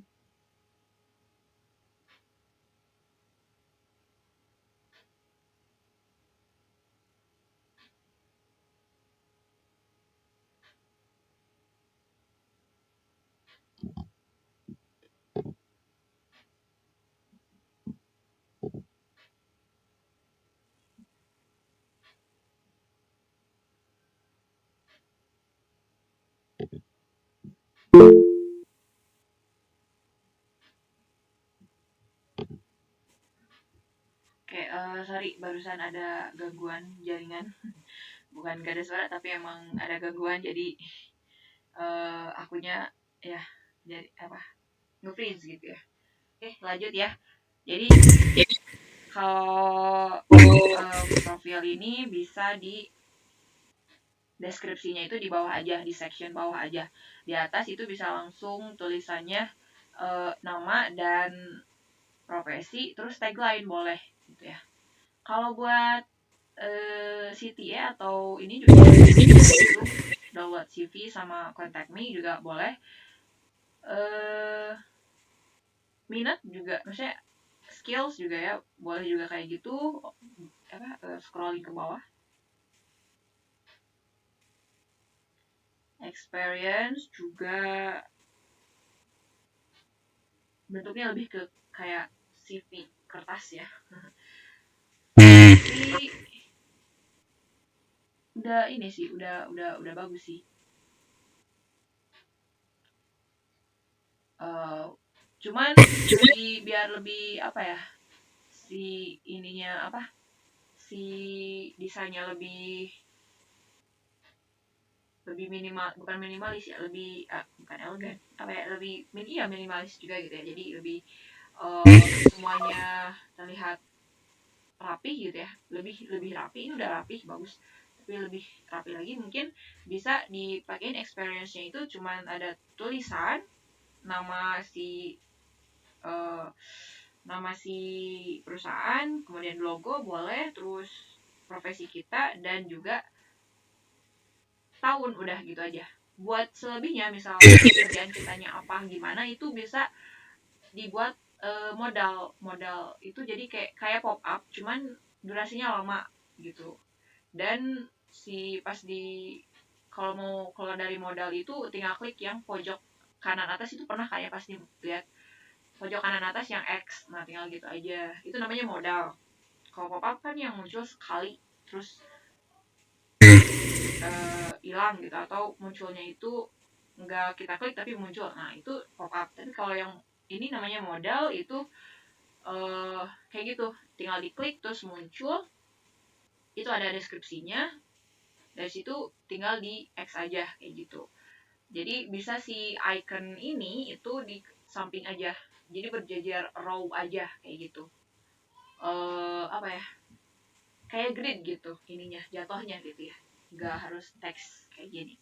Oke, sorry barusan ada gangguan jaringan. Bukan gak ada suara tapi emang ada gangguan, jadi akunya ya jadi apa nge-freeze gitu ya. Oke, lanjut ya. Jadi kalau profil ini bisa di deskripsinya itu di bawah aja, di section bawah aja. Di atas itu bisa langsung tulisannya nama dan profesi, terus tagline boleh gitu ya. Kalau buat CTA atau ini juga itu download CV sama contact me juga boleh. Minat juga, maksudnya skills juga ya boleh juga kayak gitu. Scrolling ke bawah. Experience juga bentuknya lebih ke kayak CV kertas ya. Tapi udah ini sih, udah bagus sih. Cuman biar lebih apa ya, si ininya apa, si desainnya lebih minimal, bukan minimalis ya, lebih bukan elegan, apa ya, lebih minimalis juga gitu ya. Jadi lebih semuanya terlihat rapi gitu ya, lebih rapi. Ini udah rapi bagus, tapi lebih rapi lagi mungkin bisa dipakein experience-nya itu cuman ada tulisan nama si perusahaan, kemudian logo boleh, terus profesi kita dan juga tahun, udah gitu aja. Buat selebihnya misalnya kerjaan kitanya apa gimana itu bisa dibuat modal itu, jadi kayak pop up cuman durasinya lama gitu. Dan pas di kalau mau keluar dari modal itu tinggal klik yang pojok kanan atas itu, pernah kayak pasti lihat pojok kanan atas yang X, nah tinggal gitu aja, itu namanya modal. Kalau pop up kan yang muncul sekali terus hilang gitu, atau munculnya itu nggak kita klik tapi muncul, nah itu pop up. Tapi kalau yang ini namanya modal itu kayak gitu, tinggal diklik terus muncul, itu ada deskripsinya, dari situ tinggal di X aja kayak gitu. Jadi bisa si icon ini itu di samping aja, jadi berjejer row aja kayak gitu. Apa ya, kayak grid gitu ininya, jatuhnya gitu ya, nggak harus teks kayak gini,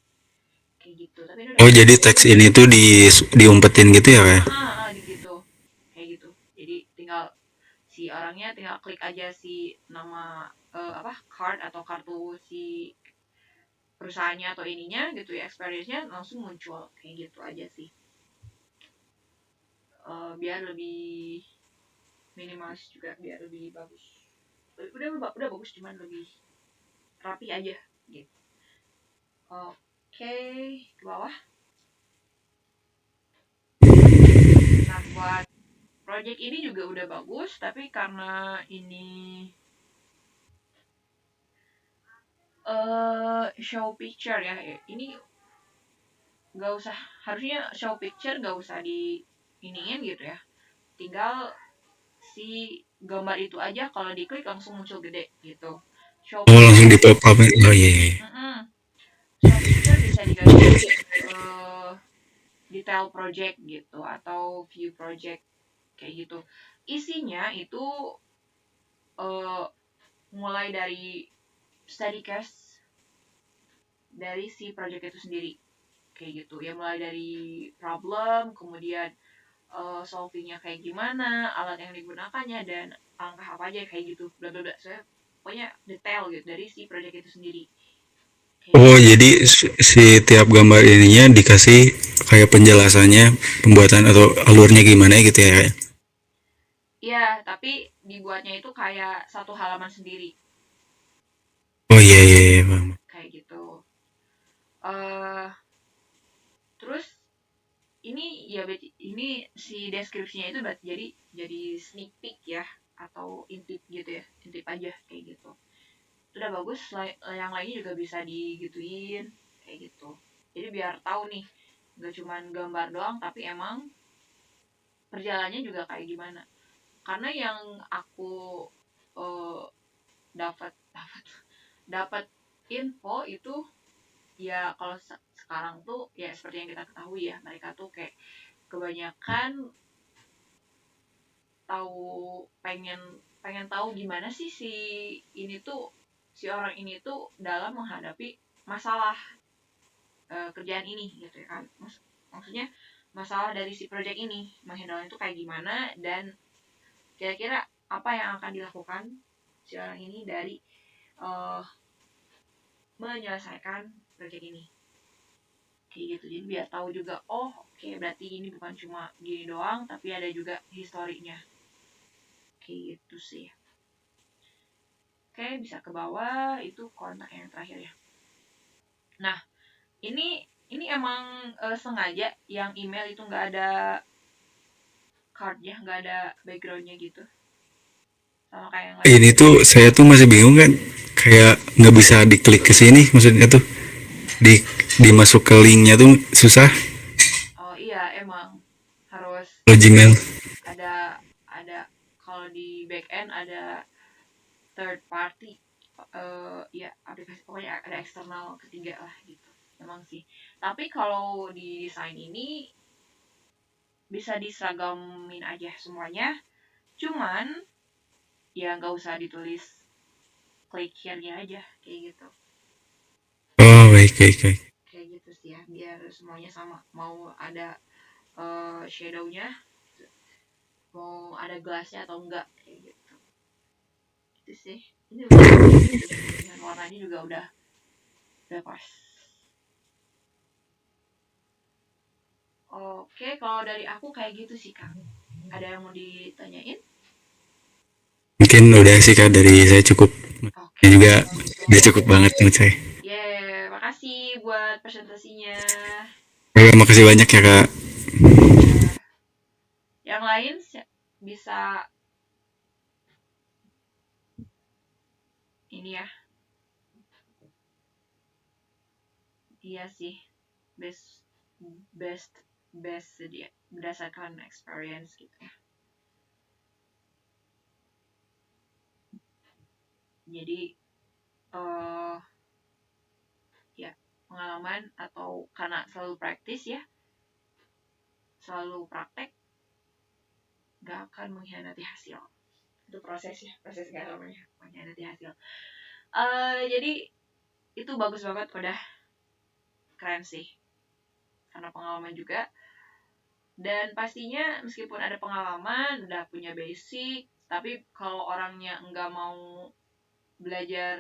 kayak gitu. Tapi ini Oh, jadi teks ini tuh diumpetin gitu ya, kayak? gitu, kayak gitu. Jadi tinggal si orangnya tinggal klik aja si nama card atau kartu si perusahaannya atau ininya gitu ya, experience-nya langsung muncul kayak gitu aja sih. Biar lebih minimalis juga, biar lebih bagus. Udah bagus, cuman lebih rapi aja gitu. Oke, ke bawah. Nah, buat project ini juga udah bagus, tapi karena ini show picture ya, ini nggak usah, harusnya show picture nggak usah di iniin gitu ya, tinggal si gambar itu aja kalau diklik langsung muncul gede gitu. Show Oh, langsung di picture, pop up. Oh iya, iya. show picture bisa diganti detail project gitu atau view project kayak gitu. Isinya itu mulai dari study case dari si project itu sendiri kayak gitu ya, mulai dari problem, kemudian solvingnya kayak gimana, alat yang digunakannya, dan langkah apa aja kayak gitu, bla bla bla. Saya pokoknya detail gitu dari si project itu sendiri kayak Oh, gitu. jadi si tiap gambar ininya dikasih kayak penjelasannya, pembuatan atau alurnya gimana gitu ya, kayak? Iya, tapi dibuatnya itu kayak satu halaman sendiri Oh iya, iya, iya, paham. kayak gitu. Terus ini si deskripsinya itu jadi sneak peek ya, atau intip gitu ya, intip aja kayak gitu. Udah bagus, yang lainnya juga bisa digituin kayak gitu. Jadi biar tahu nih nggak cuman gambar doang, tapi emang perjalanannya juga kayak gimana. Karena yang aku eh, dapat dapat dapat info itu ya, kalau sekarang tuh ya seperti yang kita ketahui ya, mereka tuh kayak kebanyakan pengen pengen tahu gimana sih si orang ini tuh dalam menghadapi masalah kerjaan ini gitu ya kan. Maksudnya masalah dari si project ini, menghandle itu kayak gimana, dan kira-kira apa yang akan dilakukan si orang ini dari menyelesaikan project ini kayak gitu. Jadi biar tahu juga, oh oke, berarti ini bukan cuma gini doang, tapi ada juga historinya kayak gitu sih. Oke, bisa ke bawah, itu kontak yang terakhir ya. Nah, ini emang sengaja yang email itu nggak ada cardnya, nggak ada backgroundnya gitu, sama kayak yang lain. Ini tuh saya tuh masih bingung kan, kayak nggak bisa diklik ke sini, maksudnya tuh dimasuk ke linknya tuh susah. Oh iya, emang harus Kalau Gmail ada kalau di back end ada third party, ya aplikasi, pokoknya ada eksternal ketiga lah gitu. Emang sih. Tapi kalau di desain ini bisa diseragamin aja semuanya. Cuman ya nggak usah ditulis klik here-nya aja kayak gitu. oh baik. Kayak gitu sih ya, biar semuanya sama. Mau ada shadow-nya, mau ada gelasnya atau enggak kayak gitu. Itu sih. Ini udah dengan warnanya juga udah pas. Oke, kalau dari aku kayak gitu sih Kak. Ada yang mau ditanyain? Mungkin udah sih Kak, dari saya cukup. Oke. Ini juga udah cukup banget menurut saya. Makasih buat presentasinya. Makasih banyak ya Kak. Yang lain bisa ini ya. Iya sih, best dia berdasarkan experience gitu ya. Jadi ya pengalaman, atau karena selalu praktis ya, selalu praktek, gak akan mengkhianati hasil. Itu proses gak akan mengkhianati hasil. Jadi itu bagus banget, udah keren sih, karena pengalaman juga. Dan pastinya meskipun ada pengalaman, udah punya basic, tapi kalau orangnya nggak mau belajar,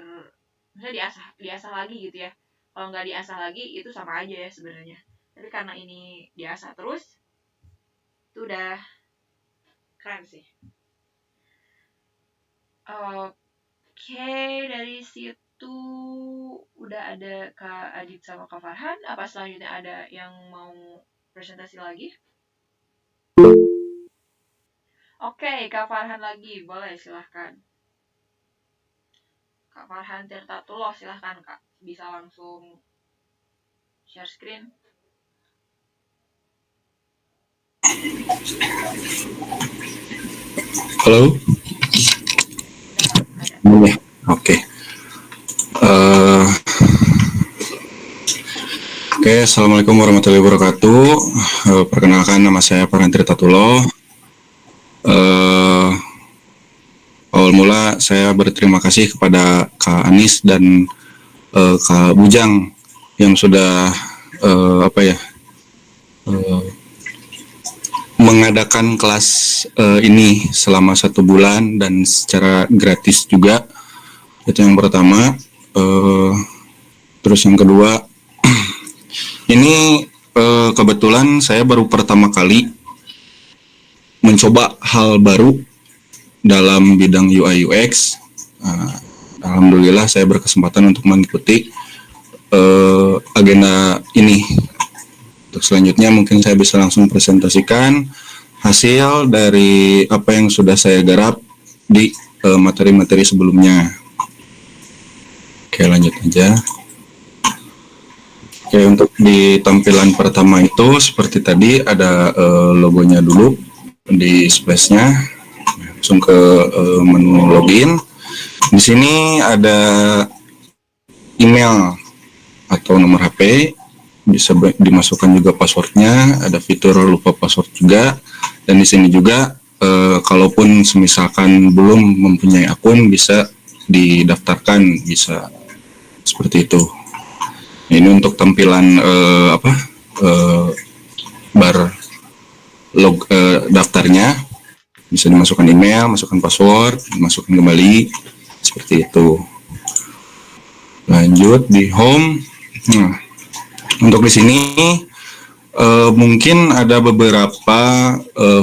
misalnya diasah lagi gitu ya. Kalau nggak diasah lagi, itu sama aja ya sebenarnya. Tapi karena ini diasah terus, itu udah keren sih. Oke, dari situ udah ada Kak Adit sama Kak Farhan. Apa selanjutnya ada yang mau presentasi lagi? Oke, Kak Farhan lagi, boleh silahkan. Kak Farhan Tirtatullah, silahkan Kak, bisa langsung share screen. Halo. Ya, oke. Assalamualaikum warahmatullahi wabarakatuh. Perkenalkan, nama saya Farhan Tirtatullah. Awal mula saya berterima kasih kepada Kak Anis dan Kak Bujang yang sudah mengadakan kelas ini selama 1 bulan dan secara gratis juga. Itu yang pertama. Terus yang kedua, ini kebetulan saya baru pertama kali mencoba hal baru dalam bidang UI UX. Alhamdulillah saya berkesempatan untuk mengikuti agenda ini. Untuk selanjutnya mungkin saya bisa langsung presentasikan hasil dari apa yang sudah saya garap di materi-materi sebelumnya. Oke, lanjut aja. Oke, untuk di tampilan pertama itu seperti tadi ada logonya dulu di splashnya, langsung ke menu login. Di sini ada email atau nomor HP, bisa dimasukkan juga passwordnya, ada fitur lupa password juga, dan di sini juga kalaupun semisalkan belum mempunyai akun bisa didaftarkan, bisa seperti itu. Ini untuk tampilan bar daftarnya, bisa dimasukkan email, masukkan password, dimasukkan kembali seperti itu. Lanjut di home. Nah, untuk di sini mungkin ada beberapa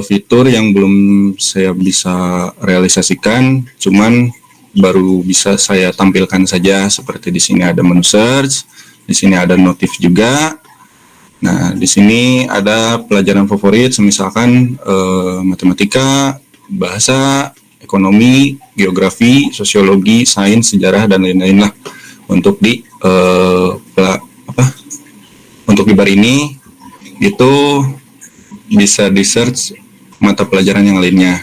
fitur yang belum saya bisa realisasikan, cuman baru bisa saya tampilkan saja. Seperti di sini ada menu search, di sini ada notif juga. Nah, di sini ada pelajaran favorit, misalkan matematika, bahasa, ekonomi, geografi, sosiologi, sains, sejarah, dan lain-lain lah. Untuk di untuk di bar ini itu bisa di search mata pelajaran yang lainnya.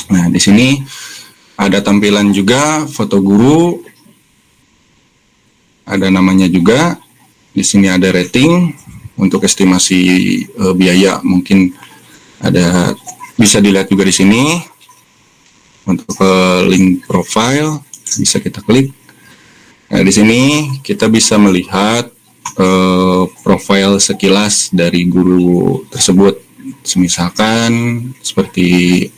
Nah, di sini ada tampilan juga foto guru, ada namanya juga. Di sini ada rating untuk estimasi biaya, mungkin ada, bisa dilihat juga di sini. Untuk link profile bisa kita klik. Nah, di sini kita bisa melihat profil sekilas dari guru tersebut. Misalkan seperti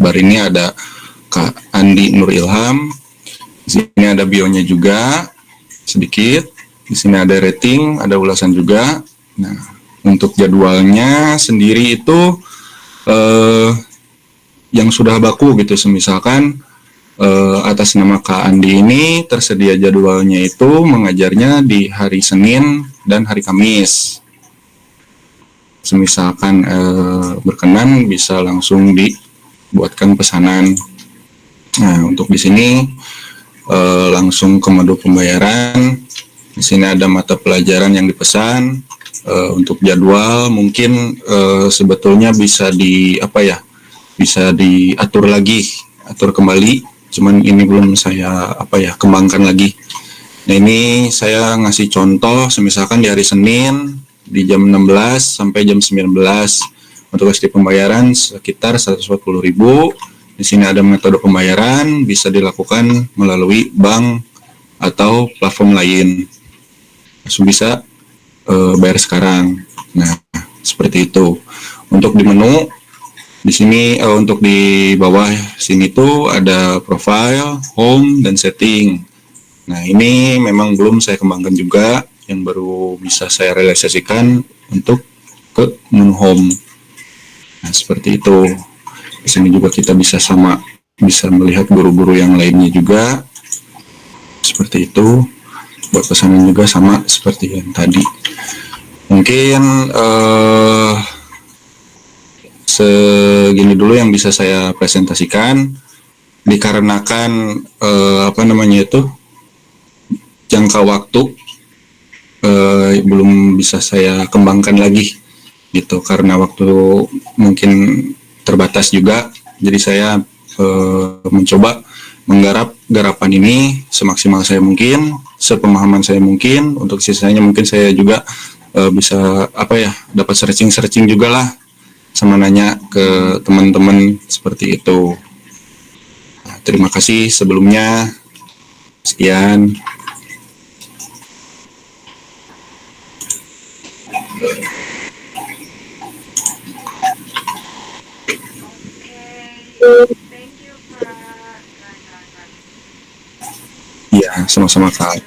bar ini ada Kak Andi Nur Ilham. Di sini ada bionya juga sedikit. Di sini ada rating, ada ulasan juga. Nah, untuk jadwalnya sendiri itu yang sudah baku gitu. Misalkan atas nama Kak Andi ini tersedia jadwalnya itu mengajarnya di hari Senin dan hari Kamis. Semisalkan berkenan bisa langsung dibuatkan pesanan. Nah, untuk di sini langsung ke mode pembayaran. Di sini ada mata pelajaran yang dipesan. Untuk jadwal mungkin sebetulnya bisa bisa diatur lagi, atur kembali. Cuman ini belum saya kembangkan lagi. Nah, ini saya ngasih contoh, misalkan di hari Senin di jam 16 sampai jam 19 untuk ST pembayaran sekitar 140.000. Di sini ada metode pembayaran, bisa dilakukan melalui bank atau platform lain. Langsung bisa bayar sekarang. Nah, seperti itu. Untuk di menu di sini untuk di bawah sini tuh ada profile, home, dan setting. Nah, ini memang belum saya kembangkan juga, yang baru bisa saya realisasikan untuk ke menu home. Nah, seperti itu. Di sini juga kita bisa melihat guru-guru yang lainnya juga. Seperti itu. Buat pesanan juga sama seperti yang tadi. Mungkin segini dulu yang bisa saya presentasikan, dikarenakan jangka waktu belum bisa saya kembangkan lagi gitu, karena waktu mungkin terbatas juga. Jadi saya mencoba menggarap garapan ini semaksimal saya mungkin, sepemahaman saya mungkin. Untuk sisanya mungkin saya juga bisa dapat searching juga lah, sama nanya ke teman-teman seperti itu. Nah, terima kasih sebelumnya. Sekian. Thank you, Kak. Iya, sama-sama Kak.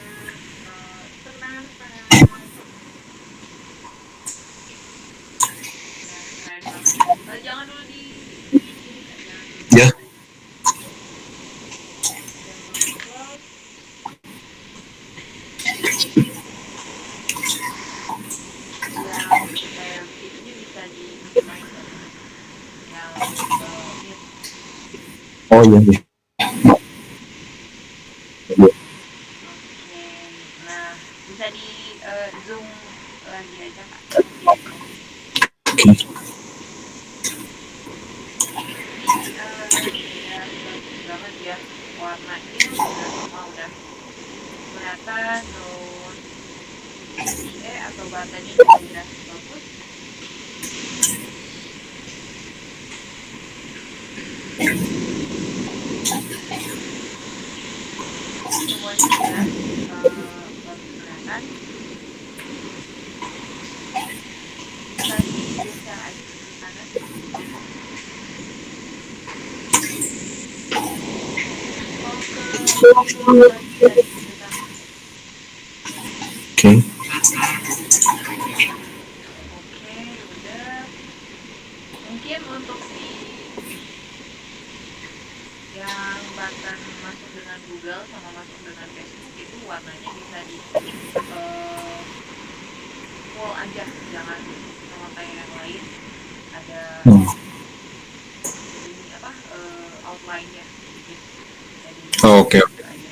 Jangan dulu di Ya. Oh iya. Nah, bisa di ya, warnanya udah semua udah kelihatan, terus atau batanya juga udah bagus. Semuanya udah bagus kelihatan. Tadi bisa aja ke kanan. Oke. Oke, udah. Mungkin untuk si yang button masuk dengan Google sama masuk dengan Facebook itu warnanya bisa di full aja, jangan sama kayak yang lain ada ini apa outline-nya sedikit. Jadi Oke. itu aja.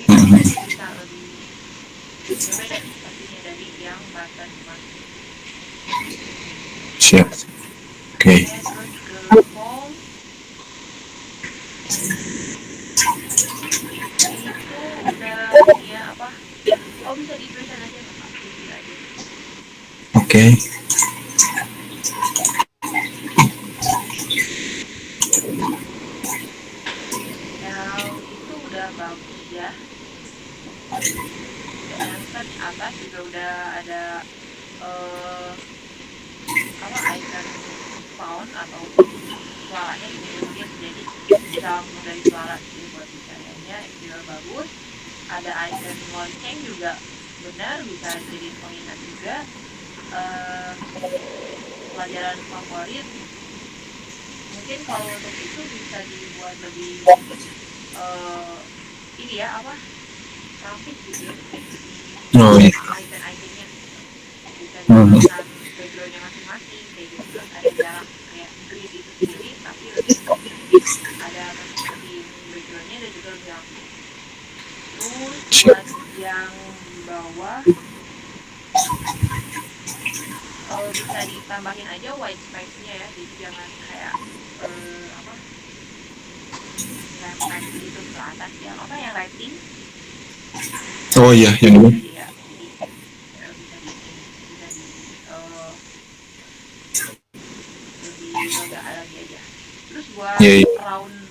Ini bisa lebih berbeda pastinya dari yang button masuk. Siap. Oke. Terus ke home itu udah ya apa? Oh, bisa di present aja nggak Pak? Di aja. Oke. Yang itu udah bagus ya. Dan kan atas juga udah ada apa icon sound atau suaranya dimasukin, jadi bisa langsung dari suara sih buat bicaranya itu juga bagus. Ada icon lonceng juga benar, bisa jadi pengingat juga. Pelajaran favorit mungkin kalau untuk itu bisa dibuat lebih ini ya apa rapih gitu ya, Oh iya. icon-iconnya bisa digunakan backgroundnya masing-masing kayak gitu. Terus ada jarak kayak grid itu sendiri tapi lebih ada masing-masing backgroundnya dan juga lebih rapih. Terus buat yang di bawah bisa ditambahin aja white space-nya ya, jadi jangan kayak apa yang text itu ke atas yang apa yang writing. Oh iya, yang ini. Jadi ya, jadi bisa di lebih agak lagi aja. Terus buat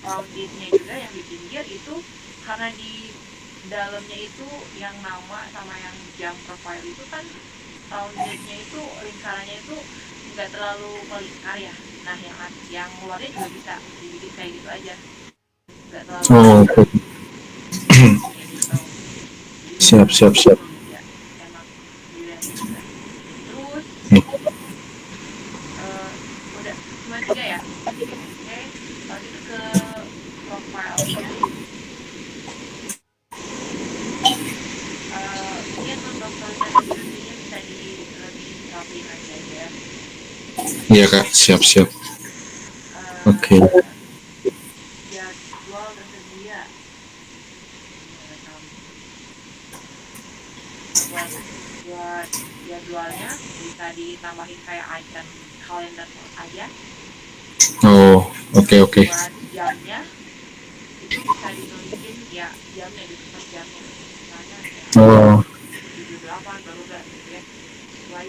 round it-nya juga yang di pinggir itu karena di dalamnya itu yang nama sama yang jam profile itu kan round it-nya itu lingkarannya itu nggak terlalu melingkar ya. Nah yang luarnya juga bisa dibikin kayak gitu aja, nggak terlalu Oh, kayak gitu. siap. Ya, enak dilihat juga. Terus udah cuma 3 ya. Oke, lalu itu ke profile-nya. Mungkin untuk tulisan dan deskripsinya bisa lebih rapiin aja ya. Iya Kak, siap. Oke. Jadwal tersedia. Buat jadwalnya bisa ditambahin kayak icon kalender aja. Oh, oke. Buat jamnya itu bisa ditulisin ya jamnya gitu, pas jamnya misalnya kayak Oh. 78 baru gak gitu ya sesuai.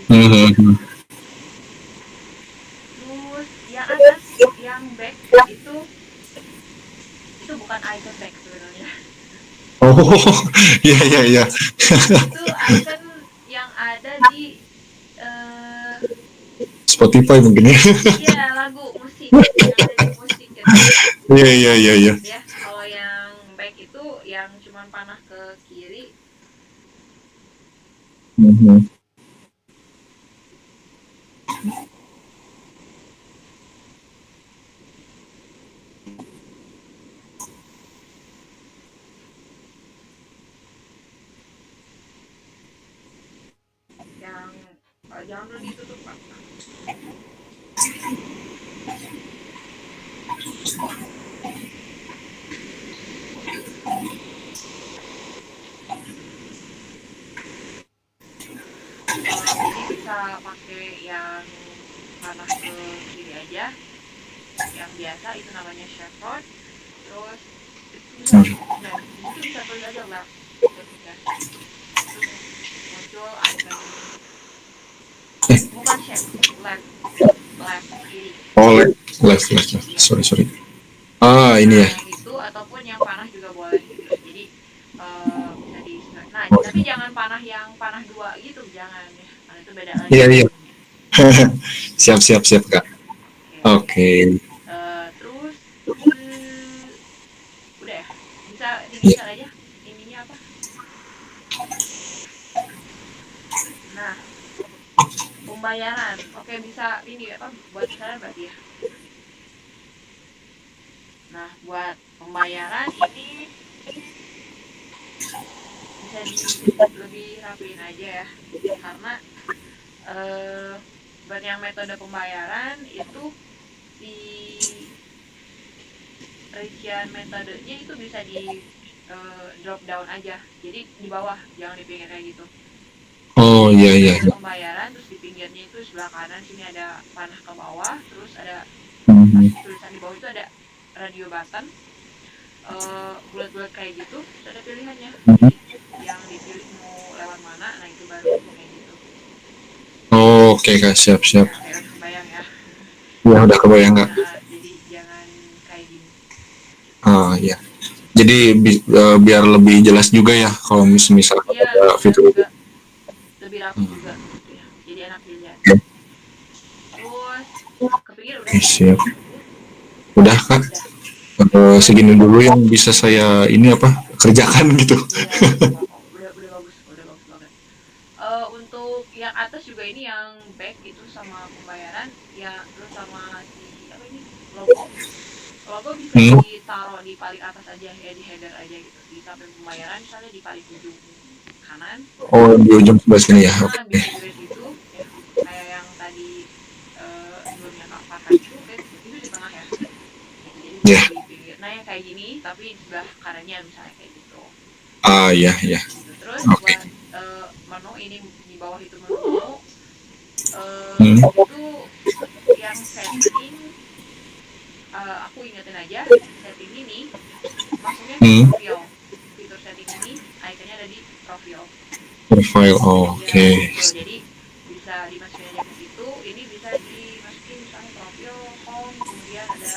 Terus yang atas yang back itu bukan icon back sebenarnya. Oh, iya. Itu icon yang ada di Spotify mungkin ya. iya lagu musik yang ada di musik gitu. Iya. Ya kalau yang back itu yang cuman panah ke kiri. Yang jangan dulu ditutup Pak. Jadi bisa pakai yang panah ke kiri aja, yang biasa itu namanya chevron. Terus bisa nah di situ bisa tulis aja left ketiknya, terus muncul icon ini, bukan shape, left, left kiri. Oh, left. Sorry. Ini Nah ya. yang itu ataupun yang panah juga boleh gitu, jadi bisa di nah Oh, tapi jangan panah yang panah dua gitu, jangan ya, karena itu beda lagi iya, iya. sistemnya. Siap, Kak. Oke. Oke. Terus udah ya, bisa Ya. digeser aja ininya apa. Nah pembayaran, oke bisa ini apa buat misalnya berarti ya. Nah buat pembayaran ini bisa di lebih rapiin aja ya, karena buat yang metode pembayaran itu si rincian metodenya itu bisa di drop down aja, jadi di bawah jangan di pinggir kayak gitu. Oh, Jadi iya. metode pembayaran terus di pinggirnya itu sebelah kanan sini ada panah ke bawah, terus ada pas Mhm. tulisan di bawah itu ada radio button bulat-bulat kayak gitu, terus ada pilihannya, Mhm. jadi yang dipilih mau lewat mana, nah itu baru kayak gitu. Oh, oke, Kak, siap. Ya kayak udah kebayang ya. Ya, udah kebayang, Kak. Jadi jangan kayak gini. Iya. Jadi biar lebih jelas juga ya kalau misalkan Iya ada lebih jelas fitur itu. juga, lebih rapi juga gitu ya, jadi enak dilihat. Ya. Terus kepikir udah Oke, siap. Udah, Kak. udah. Terus Segini dulu yang bisa saya ini apa kerjakan gitu. iya nggak apa-apa kok, udah bagus banget. Untuk yang atas juga ini yang back itu sama pembayaran ya, terus sama si apa ini logo bisa Hmm. ditaruh di paling atas aja ya, di header aja gitu, di samping pembayaran misalnya di paling ujung kanan. Oh, di ujung sebelah sini ya. Oke. Bisa juga di situ ya, kayak yang tadi sebelumnya Kak Farhan itu di tengah ya, jadi Ya. bisa di pinggir, nah yang kayak gini tapi di sebelah kanannya misalnya kayak gitu. Iya. Gitu. Terus Oke. buat menu ini di bawah itu menu Hmm. itu yang setting, aku ingetin aja setting ini masuknya ke Hmm. profil, fitur setting ini ikonnya ada di profil. Profile. Oke. Ya betul, jadi bisa dimasukin aja ke situ, ini bisa dimasukin misalnya profil, home, kemudian ada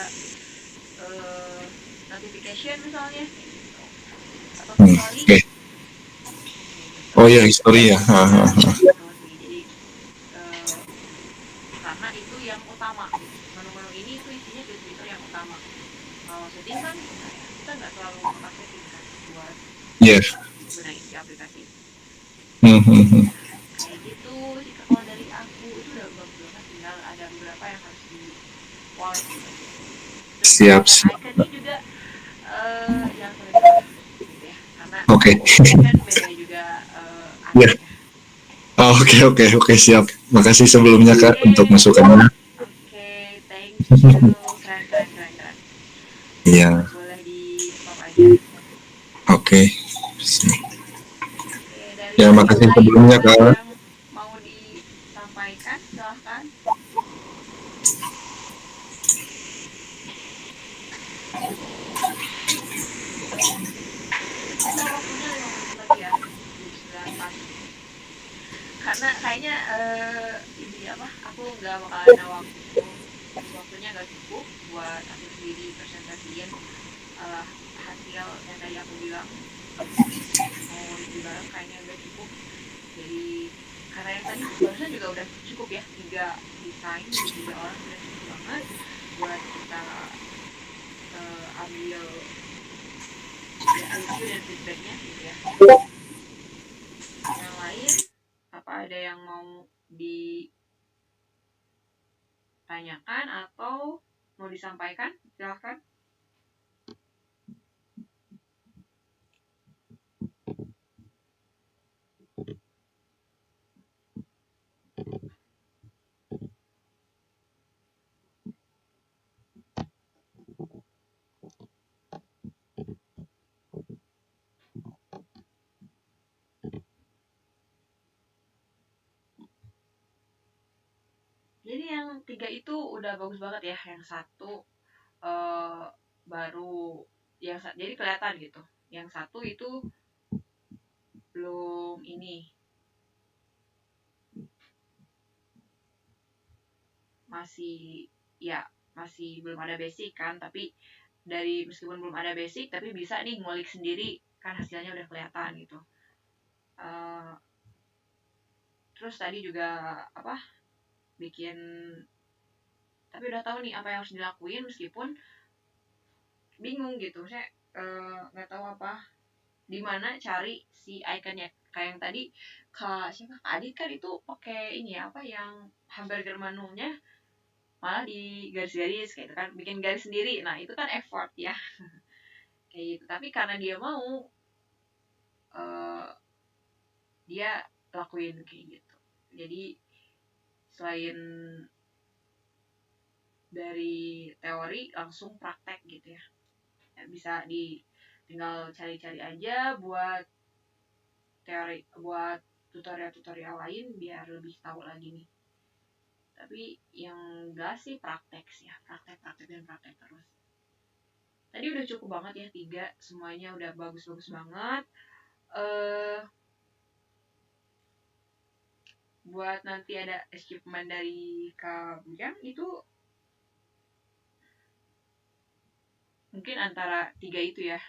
eh, notification misalnya kayak gitu, atau history Oke. kayak gitu. Oh ya, history ya. Nah gitu sih, jadi eh, karena itu yang utama gitu, menu-menu ini tuh isinya fitur-fitur yang utama. Kalau setting kan enggak ya, kita nggak selalu buka setting kan buat Yes. gunain si aplikasi. Hmm. Kayak gitu sih kalau dari aku, itu udah bagus banget, tinggal ada beberapa yang harus dipoles gitu. Terus Siap. icon-iconnya juga jangan sampai salah gitu ya, karena Oke. kan beda juga Ya. artinya. Oke, siap. Makasih sebelumnya Kak Oke, untuk masukannya. oke, thank you, keren. Iya. Boleh di stop aja. Oke. Oke, dari Ya, yang makasih lain sebelumnya ada Kak. yang mau disampaikan, silahkan. Kita waktunya 5 menit lagi ya, jam 9 pas. Karena kayaknya ini apa, aku nggak bakalan ada waktunya nggak cukup buat aku sendiri presentasiin hasil yang tadi aku bilang mau review bareng, kayaknya udah cukup. Jadi karena yang tadi barusan juga udah cukup ya, 3 desain dari 3 orang udah cukup banget buat kita ambil ya review dan feedbacknya gitu ya. Yang lain apa ada yang mau ditanyakan atau mau disampaikan, silahkan. Jadi yang 3 itu udah bagus banget ya, yang satu baru jadi kelihatan gitu. Yang satu itu belum ini, masih belum ada basic kan, tapi meskipun belum ada basic tapi bisa nih ngulik sendiri kan, hasilnya udah kelihatan gitu. Terus tadi juga bikin, tapi udah tahu nih apa yang harus dilakuin meskipun bingung gitu, saya nggak tahu di mana cari si ikonnya. Kayak yang tadi Kak Adit kan itu pakai ini yang hamburger menunya malah di garis-garis kayak gitu kan, bikin garis sendiri. Nah itu kan effort ya kayak gitu. Tapi karena dia mau, dia lakuin kayak gitu. Jadi selain dari teori langsung praktek gitu ya, bisa tinggal cari-cari aja buat teori, buat tutorial-tutorial lain biar lebih tahu lagi nih. Tapi yang enggak sih praktek sih ya, praktek dan praktek terus. Tadi udah cukup banget ya 3, semuanya udah bagus-bagus banget. Buat nanti ada achievement dari Kak Bujang itu mungkin antara 3 itu ya.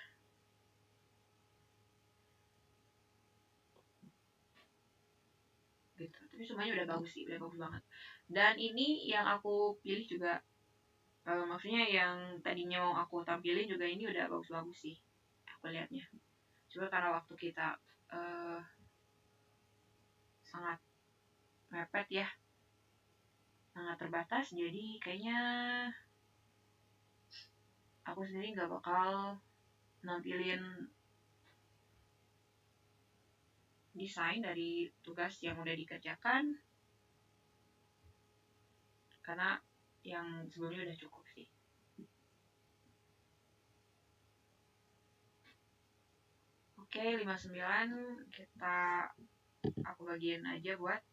Gitu. Tapi semuanya udah bagus sih, udah bagus banget. Dan ini yang aku pilih juga, maksudnya yang tadinya mau aku tampilin juga ini udah bagus-bagus sih aku lihatnya. Cuma karena waktu kita sangat mepet ya, sangat terbatas, jadi kayaknya aku sendiri nggak bakal nampilin desain dari tugas yang udah dikerjakan, karena yang sebelumnya udah cukup sih. Oke, 59 aku bagiin aja buat